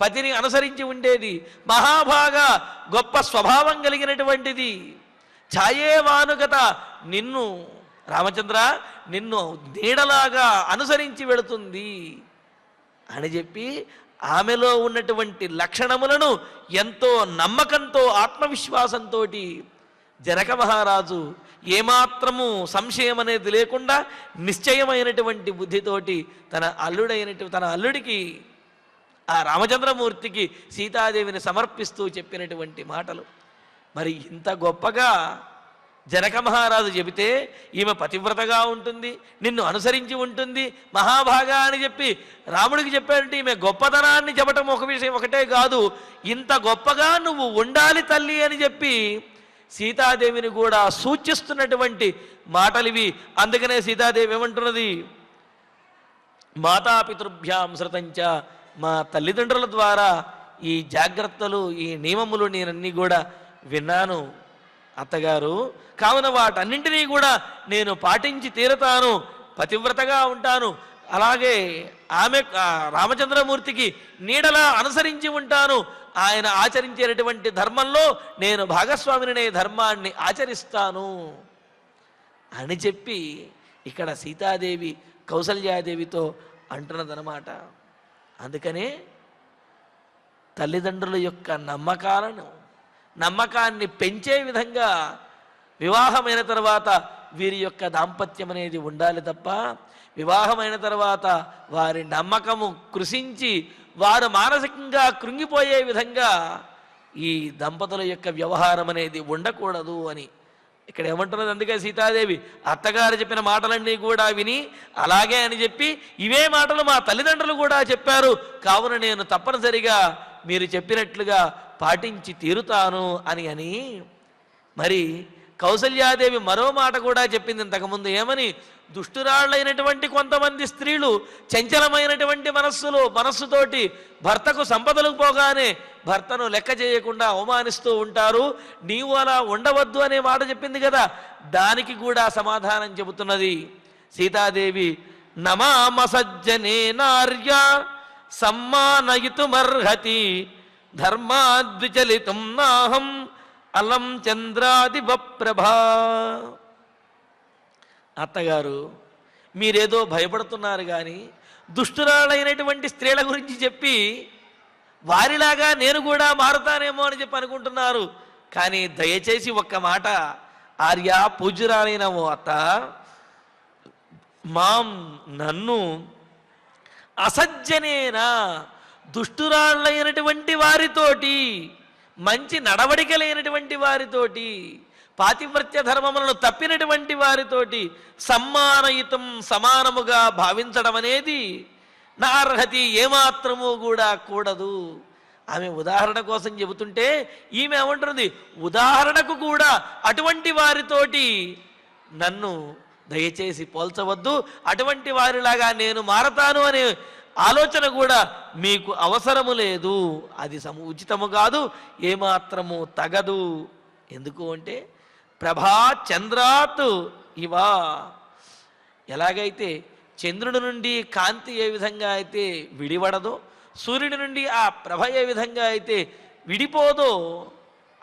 పతిని అనుసరించి ఉండేది, మహాభాగా గొప్ప స్వభావం కలిగినటువంటిది, ఛాయేవానుగత, నిన్ను రామచంద్ర నిన్ను నీడలాగా అనుసరించి వెళుతుంది అని చెప్పి ఆమెలో ఉన్నటువంటి లక్షణములను ఎంతో నమ్మకంతో ఆత్మవిశ్వాసంతో జనక మహారాజు ఏమాత్రము సంశయం అనేది లేకుండా నిశ్చయమైనటువంటి బుద్ధితోటి తన అల్లుడికి ఆ రామచంద్రమూర్తికి సీతాదేవిని సమర్పిస్తూ చెప్పినటువంటి మాటలు. మరి ఇంత గొప్పగా జనక మహారాజు చెబితే ఈమె పతివ్రతగా ఉంటుంది, నిన్ను అనుసరించి ఉంటుంది, మహాభాగా అని చెప్పి రాముడికి చెప్పాడంటే ఈమె గొప్పతనాన్ని చెప్పటం ఒక విషయం ఒకటే కాదు, ఇంత గొప్పగా నువ్వు ఉండాలి తల్లి అని చెప్పి సీతాదేవిని కూడా సూచిస్తున్నటువంటి మాటలివి. అందుకనే సీతాదేవి ఏమంటున్నది? మాతాపితృభ్యాం శృతంచ, మా తల్లిదండ్రుల ద్వారా ఈ జాగ్రత్తలు, ఈ నియమములు నేనన్నీ కూడా విన్నాను అత్తగారు. కావున వాటన్నింటినీ కూడా నేను పాటించి తీరుతాను, పతివ్రతగా ఉంటాను, అలాగే ఆమె రామచంద్రమూర్తికి నీడలా అనుసరించి ఉంటాను, ఆయన ఆచరించేటటువంటి ధర్మంలో నేను భాగస్వామిని, ధర్మాన్ని ఆచరిస్తాను అని చెప్పి ఇక్కడ సీతాదేవి కౌసల్యాదేవితో అంటున్నదన్నమాట. అందుకనే తల్లిదండ్రుల యొక్క నమ్మకాన్ని పెంచే విధంగా వివాహమైన తర్వాత వీరి యొక్క దాంపత్యం అనేది ఉండాలి తప్ప, వివాహమైన తర్వాత వారి నమ్మకము కృషించి వారు మానసికంగా కృంగిపోయే విధంగా ఈ దంపతుల యొక్క వ్యవహారం అనేది ఉండకూడదు అని ఇక్కడ ఏమంటున్నది. అందుకే సీతాదేవి అత్తగారు చెప్పిన మాటలన్నీ కూడా విని అలాగే అని చెప్పి, ఇవే మాటలు మా తల్లిదండ్రులు కూడా చెప్పారు కావున నేను తప్పనిసరిగా మీరు చెప్పినట్లుగా పాటించి తీరుతాను అని మరి కౌసల్యాదేవి మరో మాట కూడా చెప్పింది ఇంతకుముందు. ఏమని? దుష్టురాళ్ళైనటువంటి కొంతమంది స్త్రీలు చంచలమైనటువంటి మనస్సుతోటి భర్తకు సంపదలు పోగానే భర్తను లెక్క చేయకుండా అవమానిస్తూ ఉంటారు, నీవు అలా ఉండవద్దు అనే మాట చెప్పింది కదా. దానికి కూడా సమాధానం చెబుతున్నది సీతాదేవి. నమామసజ్జనే నార్య సమ్మానయితుమర్హతి ధర్మాద్విచలితం నాహం అలం చంద్రాదివప్రభా. అత్తగారు, మీరేదో భయపడుతున్నారు కానీ దుష్టురాలైనటువంటి స్త్రీల గురించి చెప్పి వారిలాగా నేను కూడా మారుతానేమో అని చెప్పి అనుకుంటున్నారు. కానీ దయచేసి ఒక్క మాట, ఆర్య పూజ్యురాలైన ఓ అత్త, నన్ను అసజ్జనేనా దుష్టురాళ్ళైనటువంటి వారితోటి, మంచి నడవడిక లేనటువంటి వారితోటి, పాతివ్రత్య ధర్మములను తప్పినటువంటి వారితోటి సమ్మానయుతం సమానముగా భావించడం అనేది నా అర్హతి ఏమాత్రము కూడా కూడదు. ఆమె ఉదాహరణ కోసం చెబుతుంటే ఈమె ఏమంటున్నది, ఉదాహరణకు కూడా అటువంటి వారితోటి నన్ను దయచేసి పోల్చవద్దు, అటువంటి వారిలాగా నేను మారతాను అనే ఆలోచన కూడా మీకు అవసరము లేదు, అది ఉచితము కాదు, ఏమాత్రము తగదు. ఎందుకు అంటే ప్రభా చంద్రాత్ ఇవా, ఎలాగైతే చంద్రుడి నుండి కాంతి ఏ విధంగా అయితే విడివడదో, సూర్యుడి నుండి ఆ ప్రభ ఏ విధంగా అయితే విడిపోదో,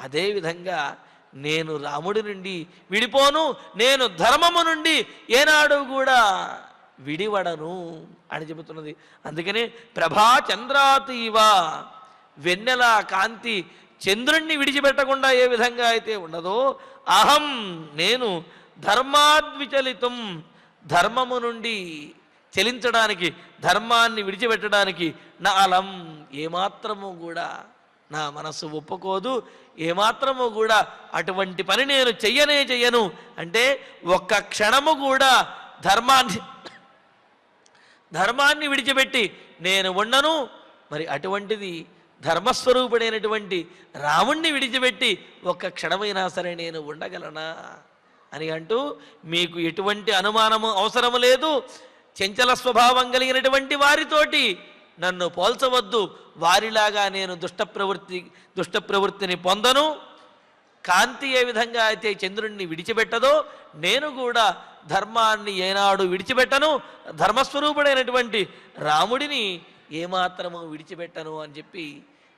అదేవిధంగా నేను రాముడి నుండి విడిపోను, నేను ధర్మము నుండి ఏనాడు కూడా విడివడను అని చెబుతున్నది. అందుకనే ప్రభా చంద్రాత్ ఇవా, వెన్నెల కాంతి చంద్రుణ్ణి విడిచిపెట్టకుండా ఏ విధంగా అయితే ఉండదో, అహం నేను ధర్మాద్విచలితం, ధర్మము నుండి చలించడానికి, ధర్మాన్ని విడిచిపెట్టడానికి నా అలం ఏమాత్రము కూడా నా మనస్సు ఒప్పుకోదు, ఏమాత్రము కూడా అటువంటి పని నేను చెయ్యను. అంటే ఒక్క క్షణము కూడా ధర్మాన్ని విడిచిపెట్టి నేను ఉండను. మరి అటువంటిది ధర్మస్వరూపుడైనటువంటి రాముణ్ణి విడిచిపెట్టి ఒక్క క్షణమైనా సరే నేను ఉండగలనా అని అంటూ, మీకు ఎటువంటి అనుమానము అవసరము లేదు, చంచల స్వభావం కలిగినటువంటి వారితోటి నన్ను పోల్చవద్దు, వారిలాగా నేను దుష్ట ప్రవృత్తిని పొందను. కాంతి ఏ విధంగా అయితే చంద్రుణ్ణి విడిచిపెట్టదో, నేను కూడా ధర్మాన్ని ఏనాడు విడిచిపెట్టను, ధర్మస్వరూపుడైనటువంటి రాముడిని ఏమాత్రము విడిచిపెట్టను అని చెప్పి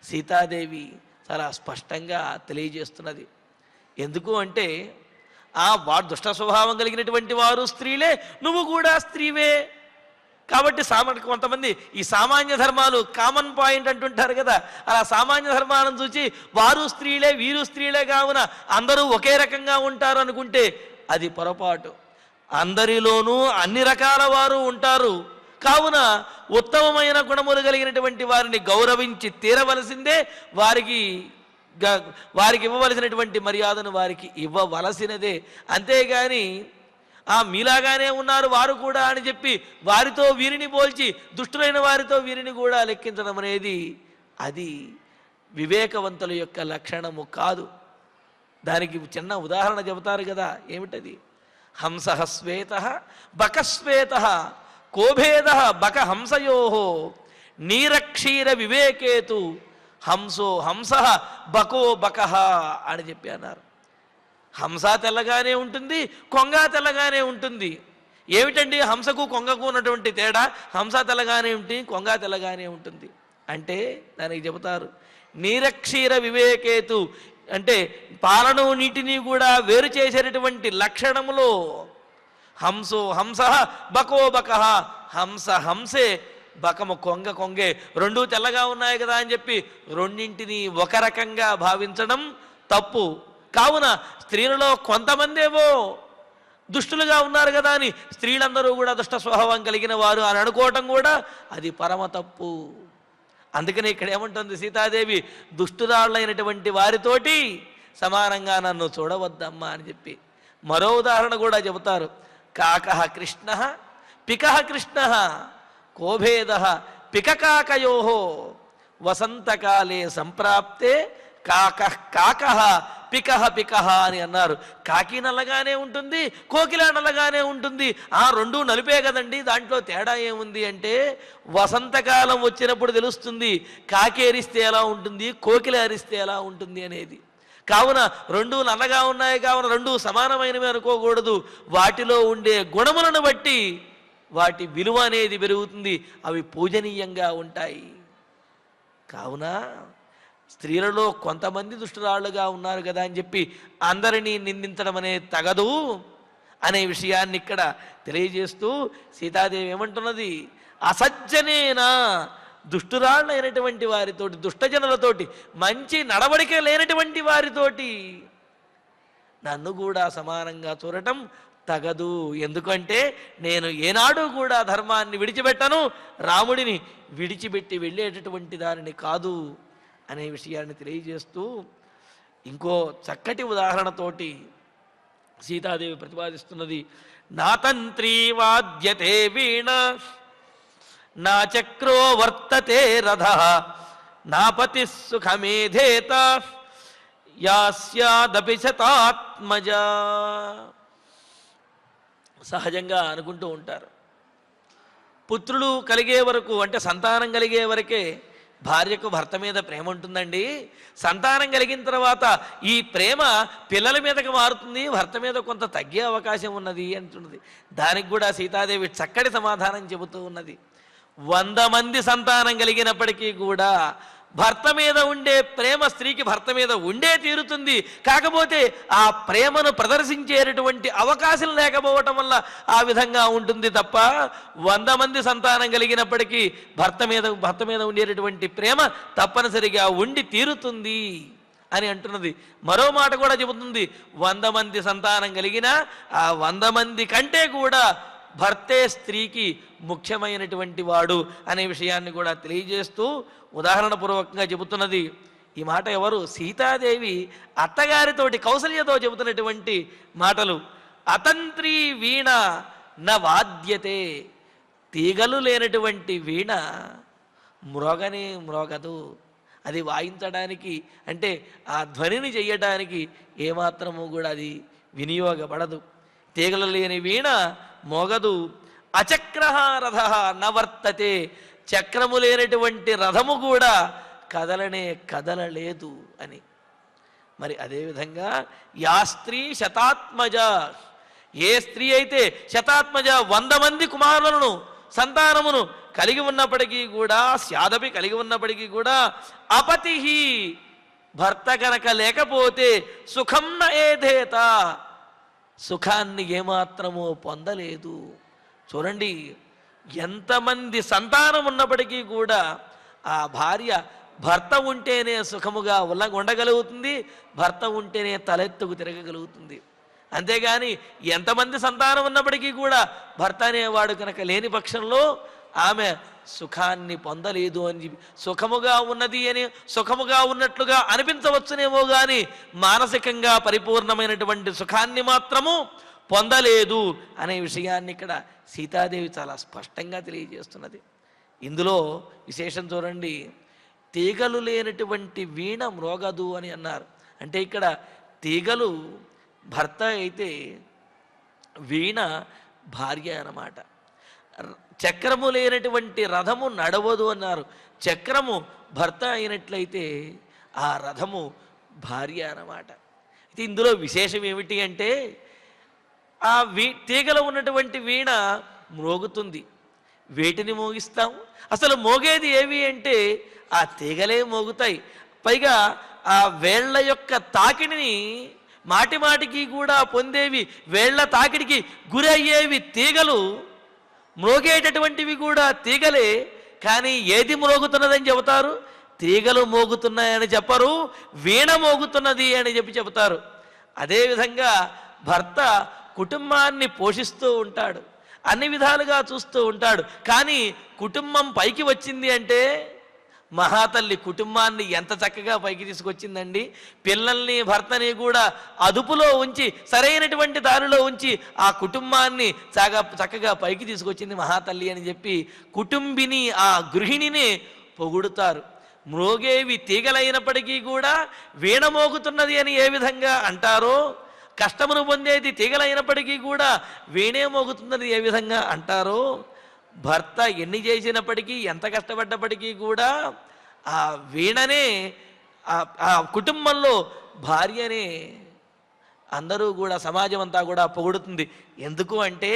సీతాదేవి చాలా స్పష్టంగా తెలియజేస్తున్నది. ఎందుకు అంటే వాడు దుష్ట స్వభావం కలిగినటువంటి వారు స్త్రీలే, నువ్వు కూడా స్త్రీవే. కాబట్టి కొంతమంది ఈ సామాన్య ధర్మాలు కామన్ పాయింట్ అంటుంటారు కదా, అలా సామాన్య ధర్మాలను చూసి వారు స్త్రీలే వీరు స్త్రీలే కావున అందరూ ఒకే రకంగా ఉంటారు అనుకుంటే అది పొరపాటు. అందరిలోనూ అన్ని రకాల వారు ఉంటారు కావున ఉత్తమమైన గుణములు కలిగినటువంటి వారిని గౌరవించి తీరవలసిందే, వారికి ఇవ్వవలసినటువంటి మర్యాదను వారికి ఇవ్వవలసినదే. అంతేగాని మీలాగానే ఉన్నారు వారు కూడా అని చెప్పి వారితో వీరిని పోల్చి దుష్టులైన వారితో వీరిని కూడా లెక్కించడం అనేది అది వివేకవంతుల యొక్క లక్షణము కాదు. దానికి చిన్న ఉదాహరణ చెబుతారు కదా, ఏమిటది? హంస శ్వేత బకశ్వేత కోభేద బక హంసయో నీరక్షీర వివేకేతు హంస బకో బక అని చెప్పి అన్నారు. హంస తెల్లగానే ఉంటుంది, కొంగ తెల్లగానే ఉంటుంది. ఏమిటండి హంసకు కొంగకు ఉన్నటువంటి తేడా? హంస తెల్లగానే ఉంటుంది, కొంగ తెల్లగానే ఉంటుంది అంటే దానికి చెబుతారు నీరక్షీర వివేకేతు, అంటే పాలను నీటిని కూడా వేరు చేసేటటువంటి లక్షణములో హంసో హంస బకో బక, హంస హంసే, బకము కొంగ కొంగే. రెండూ తెల్లగా ఉన్నాయి కదా అని చెప్పి రెండింటిని ఒక రకంగా భావించడం తప్పు. కావున స్త్రీలలో కొంతమందేమో దుష్టులుగా ఉన్నారు కదా అని స్త్రీలందరూ కూడా దుష్ట స్వభావం కలిగిన వారు అని అనుకోవటం కూడా అది పరమ తప్పు. అందుకని ఇక్కడ ఏమంటుంది సీతాదేవి, దుష్టురాళ్ళైనటువంటి వారితోటి సమానంగా నన్ను చూడవద్దమ్మా అని చెప్పి మరో ఉదాహరణ కూడా చెబుతారు. కాకః కృష్ణ పికః కృష్ణ కోభేద పికకాకయో వసంతకాలే సంప్రాప్తే కాకః కాకః పికః పికః అని అన్నారు. కాకి నల్లగానే ఉంటుంది, కోకిల నల్లగానే ఉంటుంది. ఆ రెండూ నలిపే కదండి, దాంట్లో తేడా ఏముంది అంటే వసంతకాలం వచ్చినప్పుడు తెలుస్తుంది కాకి అరిస్తే ఎలా ఉంటుంది, కోకిల అరిస్తే ఎలా ఉంటుంది అనేది. కావున రెండూ నల్లగా ఉన్నాయి కావున రెండూ సమానమైనవి అనుకోకూడదు. వాటిలో ఉండే గుణములను బట్టి వాటి విలువ అనేది పెరుగుతుంది, అవి పూజనీయంగా ఉంటాయి. కావున స్త్రీలలో కొంతమంది దుష్టురాళ్ళుగా ఉన్నారు కదా అని చెప్పి అందరినీ నిందించడం అనేది తగదు అనే విషయాన్ని ఇక్కడ తెలియజేస్తూ సీతాదేవి ఏమంటున్నది, అసజ్జనేనా, దుష్టురాళ్ళైనటువంటి వారితోటి, దుష్టజనులతోటి, మంచి నడవడిక లేనటువంటి వారితోటి నన్ను కూడా సమానంగా చూడటం తగదు. ఎందుకంటే నేను ఏనాడు కూడా ధర్మాన్ని విడిచిపెట్టను, రాముడిని విడిచిపెట్టి వెళ్ళేటటువంటి దానిని కాదు అనే విషయాన్ని తెలియజేస్తూ ఇంకో చక్కటి ఉదాహరణతోటి సీతాదేవి ప్రతిపాదిస్తున్నది. నా తంత్రీ వాద్యతే వీణ, నా చక్రో వర్తతే రథ, నా పతి సుఖమేధేత యాస్యాదపి శతాత్మజ. సహజంగా అనుకుంటూ ఉంటారు, పుత్రులు కలిగే వరకు అంటే సంతానం కలిగే వరకే భార్యకు భర్త మీద ప్రేమ ఉంటుందండి. సంతానం కలిగిన తర్వాత ఈ ప్రేమ పిల్లల మీదకి మారుతుంది, భర్త మీద కొంత తగ్గే అవకాశం ఉన్నది అంటున్నది. దానికి కూడా సీతాదేవి చక్కటి సమాధానం చెబుతూ ఉన్నది. 100 మంది సంతానం కలిగినప్పటికీ కూడా భర్త మీద ఉండే ప్రేమ స్త్రీకి భర్త మీద ఉండే తీరుతుంది. కాకపోతే ఆ ప్రేమను ప్రదర్శించేటటువంటి అవకాశం లేకపోవటం వల్ల ఆ విధంగా ఉంటుంది తప్ప 100 మంది సంతానం కలిగినప్పటికీ భర్త మీద ఉండేటటువంటి ప్రేమ తప్పనిసరిగా ఉండి తీరుతుంది అని అంటున్నది. మరో మాట కూడా చెబుతుంది, 100 మంది సంతానం కలిగినా ఆ 100 మంది కంటే కూడా భర్తే స్త్రీకి ముఖ్యమైనటువంటి వాడు అనే విషయాన్ని కూడా తెలియజేస్తూ ఉదాహరణపూర్వకంగా చెబుతున్నది. ఈ మాట ఎవరు? సీతాదేవి అత్తగారితోటి కౌసల్యతో చెబుతున్నటువంటి మాటలు. అతంత్రీ వీణ న వాద్యతే, తీగలు లేనటువంటి వీణ మ్రోగనే మ్రోగదు. అది వాయించడానికి అంటే ఆ ధ్వనిని చెయ్యడానికి ఏమాత్రము కూడా అది వినియోగపడదు. తీగలు లేని వీణ మోగదు. అచక్రః రథః నవర్తతే, చక్రము లేనటువంటి రథము కూడా కదలలేదు అని. మరి అదేవిధంగా యా స్త్రీ శతాత్మజ, ఏ స్త్రీ అయితే శతాత్మజ 100 మంది కుమారులను సంతానమును కలిగి ఉన్నప్పటికీ కూడా స్యాదపి కలిగి ఉన్నప్పటికీ కూడా అపతి భర్త కనుక లేకపోతే సుఖం న ఏధేత, సుఖాన్ని ఏమాత్రమో పొందలేదు. చూడండి, ఎంతమంది సంతానం ఉన్నప్పటికీ కూడా ఆ భార్య భర్త ఉంటేనే సుఖముగా ఉండగలుగుతుంది, భర్త ఉంటేనే తలెత్తుకు తిరగగలుగుతుంది. అంతేగాని ఎంతమంది సంతానం ఉన్నప్పటికీ కూడా భర్త అనేవాడు కనుక లేని పక్షంలో ఆమె సుఖాన్ని పొందలేదు అని చెప్పి, సుఖముగా ఉన్నది అని సుఖముగా ఉన్నట్లుగా అనిపించవచ్చునేమో కానీ మానసికంగా పరిపూర్ణమైనటువంటి సుఖాన్ని మాత్రము పొందలేదు అనే విషయాన్ని ఇక్కడ సీతాదేవి చాలా స్పష్టంగా తెలియజేస్తున్నది. ఇందులో విశేషం చూడండి, తీగలు లేనటువంటి వీణ మ్రోగదు అని అన్నారు. అంటే ఇక్కడ తీగలు భర్త అయితే వీణ భార్య అన్నమాట. చక్రము లేనటువంటి రథము నడవదు అన్నారు. చక్రము భర్త అయినట్లయితే ఆ రథము భార్య అన్నమాట. అయితే ఇందులో విశేషం ఏమిటి అంటే ఆ తీగలో ఉన్నటువంటి వీణ మ్రోగుతుంది. వేటిని మోగిస్తాం? అసలు మోగేది ఏవి అంటే ఆ తీగలే మోగుతాయి. పైగా ఆ వేళ్ల యొక్క తాకిడిని మాటి మాటికి కూడా పొందేవి, వేళ్ల తాకిడికి గురి అయ్యేవి తీగలు, మ్రోగేటటువంటివి కూడా తీగలే. కానీ ఏది మ్రోగుతున్నదని చెబుతారు? తీగలు మోగుతున్నాయని చెప్పరు, వీణ మోగుతున్నది అని చెబుతారు. అదేవిధంగా భర్త కుటుంబాన్ని పోషిస్తూ ఉంటాడు, అన్ని విధాలుగా చూస్తూ ఉంటాడు. కానీ కుటుంబం పైకి వచ్చింది అంటే మహాతల్లి కుటుంబాన్ని ఎంత చక్కగా పైకి తీసుకొచ్చిందండి. పిల్లల్ని భర్తని కూడా అదుపులో ఉంచి సరైనటువంటి దారిలో ఉంచి ఆ కుటుంబాన్ని చక్కగా పైకి తీసుకొచ్చింది మహాతల్లి అని చెప్పి కుటుంబిని, ఆ గృహిణిని పొగుడుతారు. మ్రోగేవి తీగలైనప్పటికీ కూడా వీణ మోగుతున్నది అని ఏ విధంగా అంటారో, కష్టమును పొందేది తీగలైనప్పటికీ కూడా వీణే మోగుతున్నది ఏ విధంగా అంటారో, భర్త ఎన్ని చేసినప్పటికీ ఎంత కష్టపడ్డప్పటికీ కూడా ఆ వీణనే, ఆ కుటుంబంలో భార్యనే అందరూ కూడా, సమాజం అంతా కూడా పొగుడుతుంది. ఎందుకు అంటే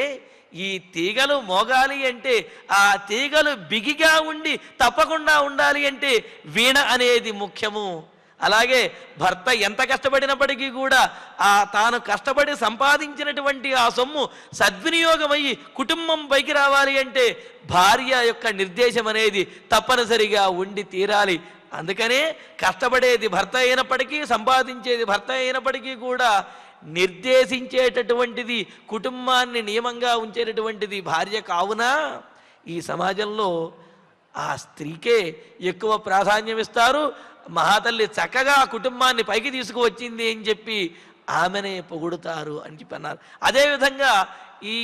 ఈ తీగలు మోగాలి అంటే, ఆ తీగలు బిగిగా ఉండి తప్పకుండా ఉండాలి అంటే వీణ అనేది ముఖ్యము. అలాగే భర్త ఎంత కష్టపడినప్పటికీ కూడా తాను కష్టపడి సంపాదించినటువంటి ఆ సొమ్ము సద్వినియోగమయ్యి కుటుంబం పైకి రావాలి అంటే భార్య యొక్క నిర్దేశం అనేది తప్పనిసరిగా ఉండి తీరాలి. అందుకనే కష్టపడేది భర్త అయినప్పటికీ, సంపాదించేది భర్త అయినప్పటికీ కూడా నిర్దేశించేటటువంటిది, కుటుంబాన్ని నియమంగా ఉంచేటటువంటిది భార్య. కావున ఈ సమాజంలో ఆ స్త్రీకే ఎక్కువ ప్రాధాన్యం ఇస్తారు. మహాతల్లి చక్కగా కుటుంబాన్ని పైకి తీసుకువచ్చింది అని చెప్పి ఆమెనే పొగుడుతారు అని చెప్పి అన్నారు. అదేవిధంగా ఈ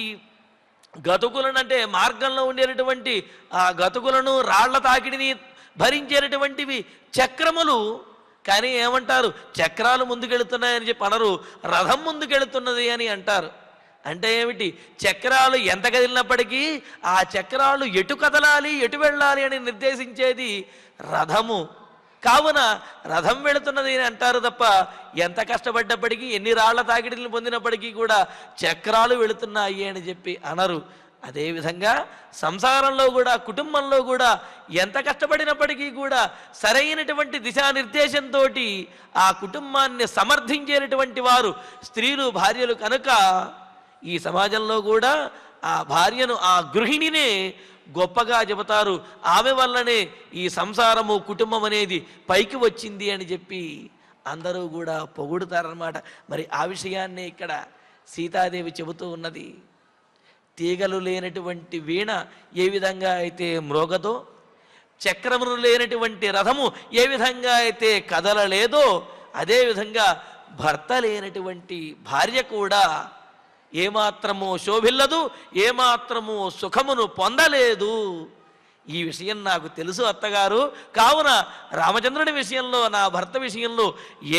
గతుకులను, అంటే మార్గంలో ఉండేటటువంటి ఆ గతుకులను, రాళ్ల తాకిడిని భరించేటటువంటివి చక్రములు. కానీ ఏమంటారు? చక్రాలు ముందుకెళ్తున్నాయని చెప్పి అనరు, రథం ముందుకెళ్తున్నది అని అంటారు. అంటే ఏమిటి? చక్రాలు ఎంత కదిలినప్పటికీ ఆ చక్రాలు ఎటు కదలాలి, ఎటు వెళ్ళాలి అని నిర్దేశించేది రథము. కావున రథం వెళుతున్నది అని అంటారు తప్ప ఎంత కష్టపడ్డప్పటికీ, ఎన్ని రాళ్ల తాకిడిని పొందినప్పటికీ కూడా చక్రాలు వెళుతున్నాయి అని చెప్పి అనరు. అదేవిధంగా సంసారంలో కూడా, కుటుంబంలో కూడా ఎంత కష్టపడినప్పటికీ కూడా సరైనటువంటి దిశానిర్దేశంతో ఆ కుటుంబాన్ని సమర్థించేటటువంటి వారు స్త్రీలు, భార్యలు కనుక ఈ సమాజంలో కూడా ఆ భార్యను, ఆ గృహిణినే గొప్పగా చెబుతారు. ఆమె వల్లనే ఈ సంసారము, కుటుంబం అనేది పైకి వచ్చింది అని చెప్పి అందరూ కూడా పొగుడుతారన్నమాట. మరి ఆ విషయాన్నే ఇక్కడ సీతాదేవి చెబుతూ ఉన్నది. తీగలు లేనటువంటి వీణ ఏ విధంగా అయితే మ్రోగదో, చక్రములు లేనటువంటి రథము ఏ విధంగా అయితే కదలలేదో, అదేవిధంగా భర్త లేనటువంటి భార్య కూడా ఏమాత్రము శోభిల్లదు, ఏమాత్రము సుఖమును పొందలేదు. ఈ విషయం నాకు తెలుసు అత్తగారు. కావున రామచంద్రుడి విషయంలో, నా భర్త విషయంలో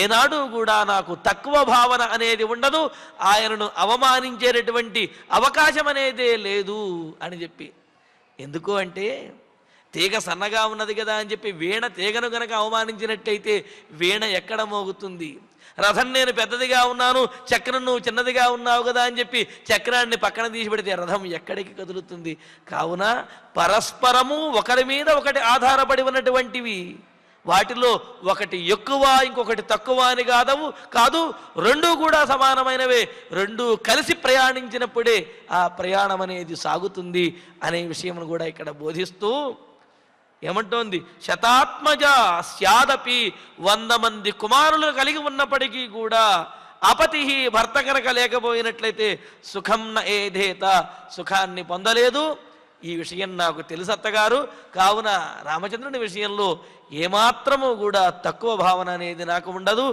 ఏనాడు కూడా నాకు తక్కువ భావన అనేది ఉండదు, ఆయనను అవమానించేటటువంటి అవకాశం అనేదే లేదు అని చెప్పి. ఎందుకు అంటే తీగ సన్నగా ఉన్నది కదా అని చెప్పి వీణ తీగను గనక అవమానించినట్టయితే వీణ ఎక్కడ మోగుతుంది? రథం నేను పెద్దదిగా ఉన్నాను, చక్రం నువ్వు చిన్నదిగా ఉన్నావు కదా అని చెప్పి చక్రాన్ని పక్కన తీసి పెడితే రథం ఎక్కడికి కదులుతుంది? కావున పరస్పరము ఒకరి మీద ఒకటి ఆధారపడి ఉన్నటువంటివి, వాటిలో ఒకటి ఎక్కువ ఇంకొకటి తక్కువ అని కాదు, రెండూ కూడా సమానమైనవే. రెండూ కలిసి ప్రయాణించినప్పుడే ఆ ప్రయాణం అనేది సాగుతుంది అనే విషయం కూడా ఇక్కడ బోధిస్తూ ఏమంటోంది? శతాత్మజ స్యాదపి, 100 మంది కుమారులు కలిగి ఉన్నప్పటికీ కూడా అపతి, భర్త కనుక లేకపోయినట్లయితే సుఖం న ఏధేత, సుఖాన్ని పొందలేదు. ఈ విషయం నాకు తెలుసు అత్తగారు. కావున రామచంద్రుని విషయంలో ఏమాత్రము కూడా తక్కువ భావన అనేది నాకు ఉండదు,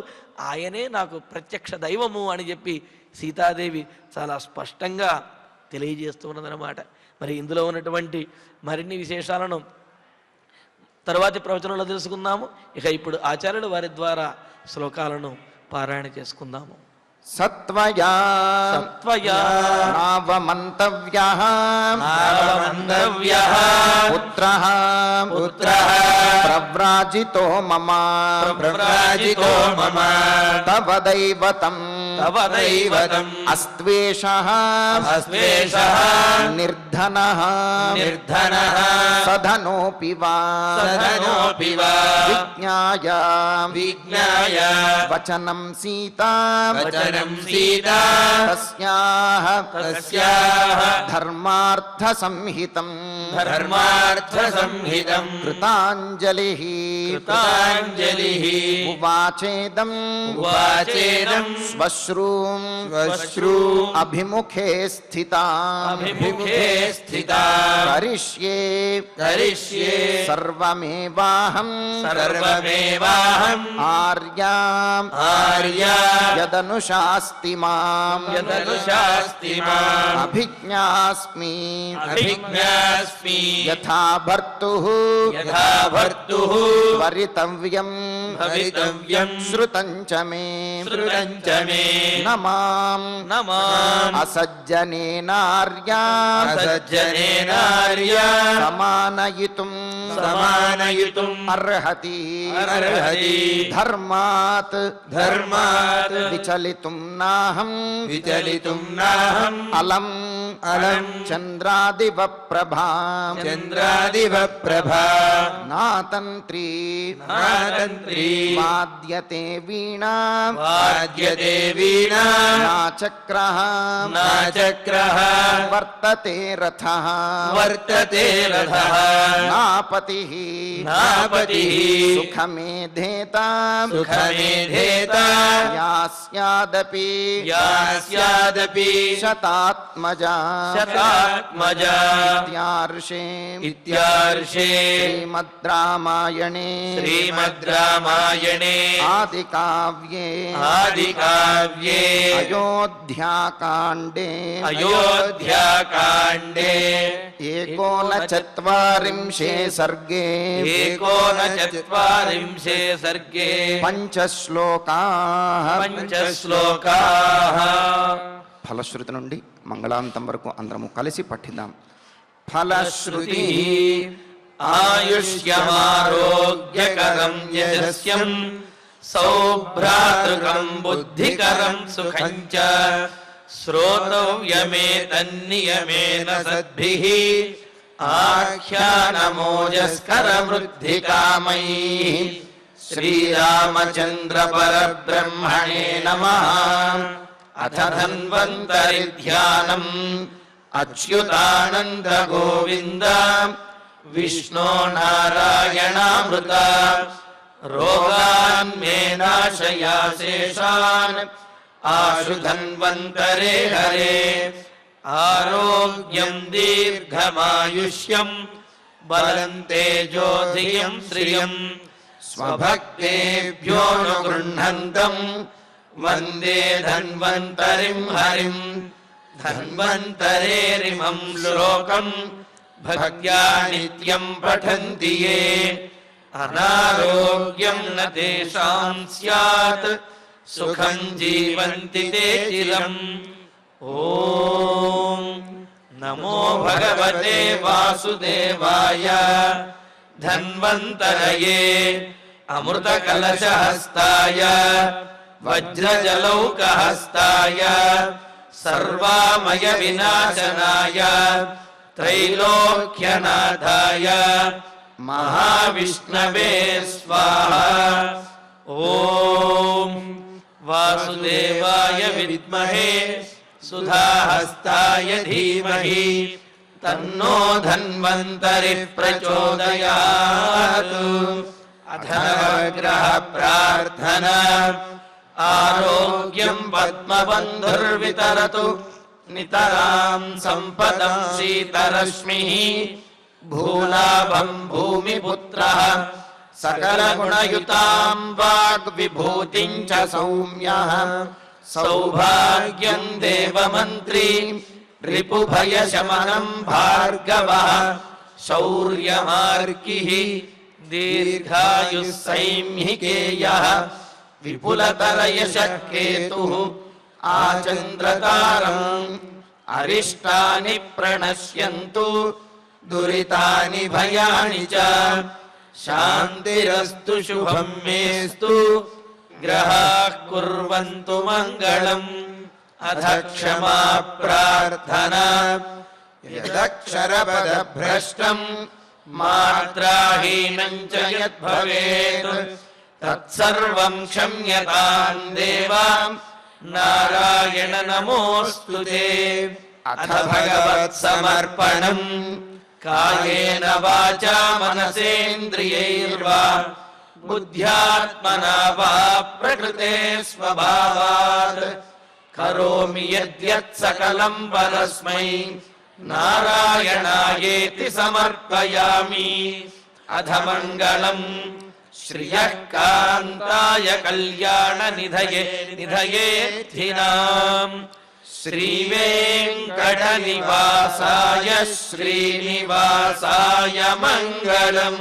ఆయనే నాకు ప్రత్యక్ష దైవము అని చెప్పి సీతాదేవి చాలా స్పష్టంగా తెలియజేస్తూ ఉన్నదన్నమాట. మరి ఇందులో ఉన్నటువంటి మరిన్ని విశేషాలను తరువాతి ప్రవచనంలో తెలుసుకుందాము. ఇక ఇప్పుడు ఆచార్యులు వారి ద్వారా శ్లోకాలను పారాయణ చేసుకుందాము. సత్వయా సత్వయా నావమంతవ్యః నావమంతవ్యః పుత్రః ప్రవ్రాజితో మమ ప్రవ్రాజితో మమ తవ దైవతం అస్త్వేషః నిర్ధనః సధనోపి వా విజ్ఞాయ వచనం సీతా తస్యాః ధర్మార్థ సంహితం కృతాంజలిః ఉవాచేదం శ్మశ్రూం అభిముఖే స్థితా కరిష్యే సర్వమేవాహం ఆర్యాం యదనుశాస్తి మాం అభిజ్ఞాస్మి యథా భర్తుః వరితవ్యం శ్రుతం చ మే నమాం అసజ్జనేనార్యా సమానయితుం అర్హతి ధర్మాత్ విచలితుం నాహం అలం చంద్రాదివ ప్రభాం నాతంత్రీ వాద్యతే వీణా నాచక్రః వర్తతే రథః నాపతిః సుఖమేధేత యాస్యాదపి శతాత్మజా ఇత్యార్షే శ్రీమద్ రామాయణే ఆదికావ్యే అయోధ్యాకాండే ఏకోనచత్వారింశే సర్గే పంచశ్లోకాః ఫలశ్రుతి నుండి మంగళాంతం వరకు అందరము కలిసి పఠిద్దాం. ఫలశ్రుతి ఆయుష్యమారోగ్యకరం యశస్యం సౌభ్రాతృకం బుద్ధికరం సుఖం చ శ్రోతవ్యమేతన్నియమేన సద్భిః ఆఖ్యానమోజస్కరమృద్ధికామైః శ్రీరామచంద్ర పరబ్రహ్మణే నమః. అథ ధన్వంతరి ధ్యానం అచ్యుతానంద గోవింద విష్ణో నారాయణామృత రోగాన్ మే నాశయా శేషాన్ ఆశు ధన్వంతరే హరే. ఆరోగ్యం దీర్ఘమాయుష్యం బలం తేజోధియం శ్రియం స్వభక్తేభ్యోనుగృహంతం వందే ధన్వంతరిం హరిం. ధన్వంతరేరిమం శ్లోకం భక్త్యా నిత్యం పఠంతి యే అనారోగ్యం న తేషాం స్యాత్ సుఖం జీవంతి తే చిరం. ఓం నమో భగవతే వాసుదేవాయ ధన్వంతరయే అమృతకలశహస్తాయ వజ్రజలౌకహస్తాయ సర్వామయ వినాశనాయ త్రైలోక్యనాథాయ మహావిష్ణవే స్వాహా. ఓం వాసుదేవాయ విద్మహే సుధాహస్తాయ ధీమహి తన్నో ధన్వంతరి ప్రచోదయాత్. అథ నవగ్రహ ప్రార్థన. ఆరోగ్యం పద్మబంధుర్వితరతు నితరాం సంపదం శీతరశ్మిః భూలాభం భూమిపుత్రః సకలగుణయుతాం వాగ్విభూతిం చ సౌమ్యః సౌభాగ్యం దేవమంత్రీ రిపుభయశమనం భార్గవః శౌర్యమార్కిః దీర్ఘాయుః సైంహికేయః విపులతరయశః కేతుః ఆచంద్రతారం అరిష్టాని ప్రణశ్యంతు దురితాని భయాని చ శాంతిరస్తు శుభం మేస్తు గ్రహాః కుర్వంతు మంగళం. అథ క్షమా ప్రార్థనా యదక్షరపదభ్రష్టం మాత్రాహీనం చ యద్భవేత్ తత్సర్వం క్షమ్యతాం దేవా నారాయణ నమోస్తుతే. అథ భగవత్ సమర్పణం కాయేన వాచా మనసేంద్రియైర్వా బుద్ధ్యాత్మనా వా ప్రకృతే స్వభావాత్ కరోమి యద్యత్ సకలం పరస్మై నారాయణాయేతి సమర్పయామి. అథ మంగళం శ్రియః కాంతాయ కళ్యాణ నిధయేర్థినాం శ్రీవేంకట నివాసాయ శ్రీనివాసాయ మంగళం.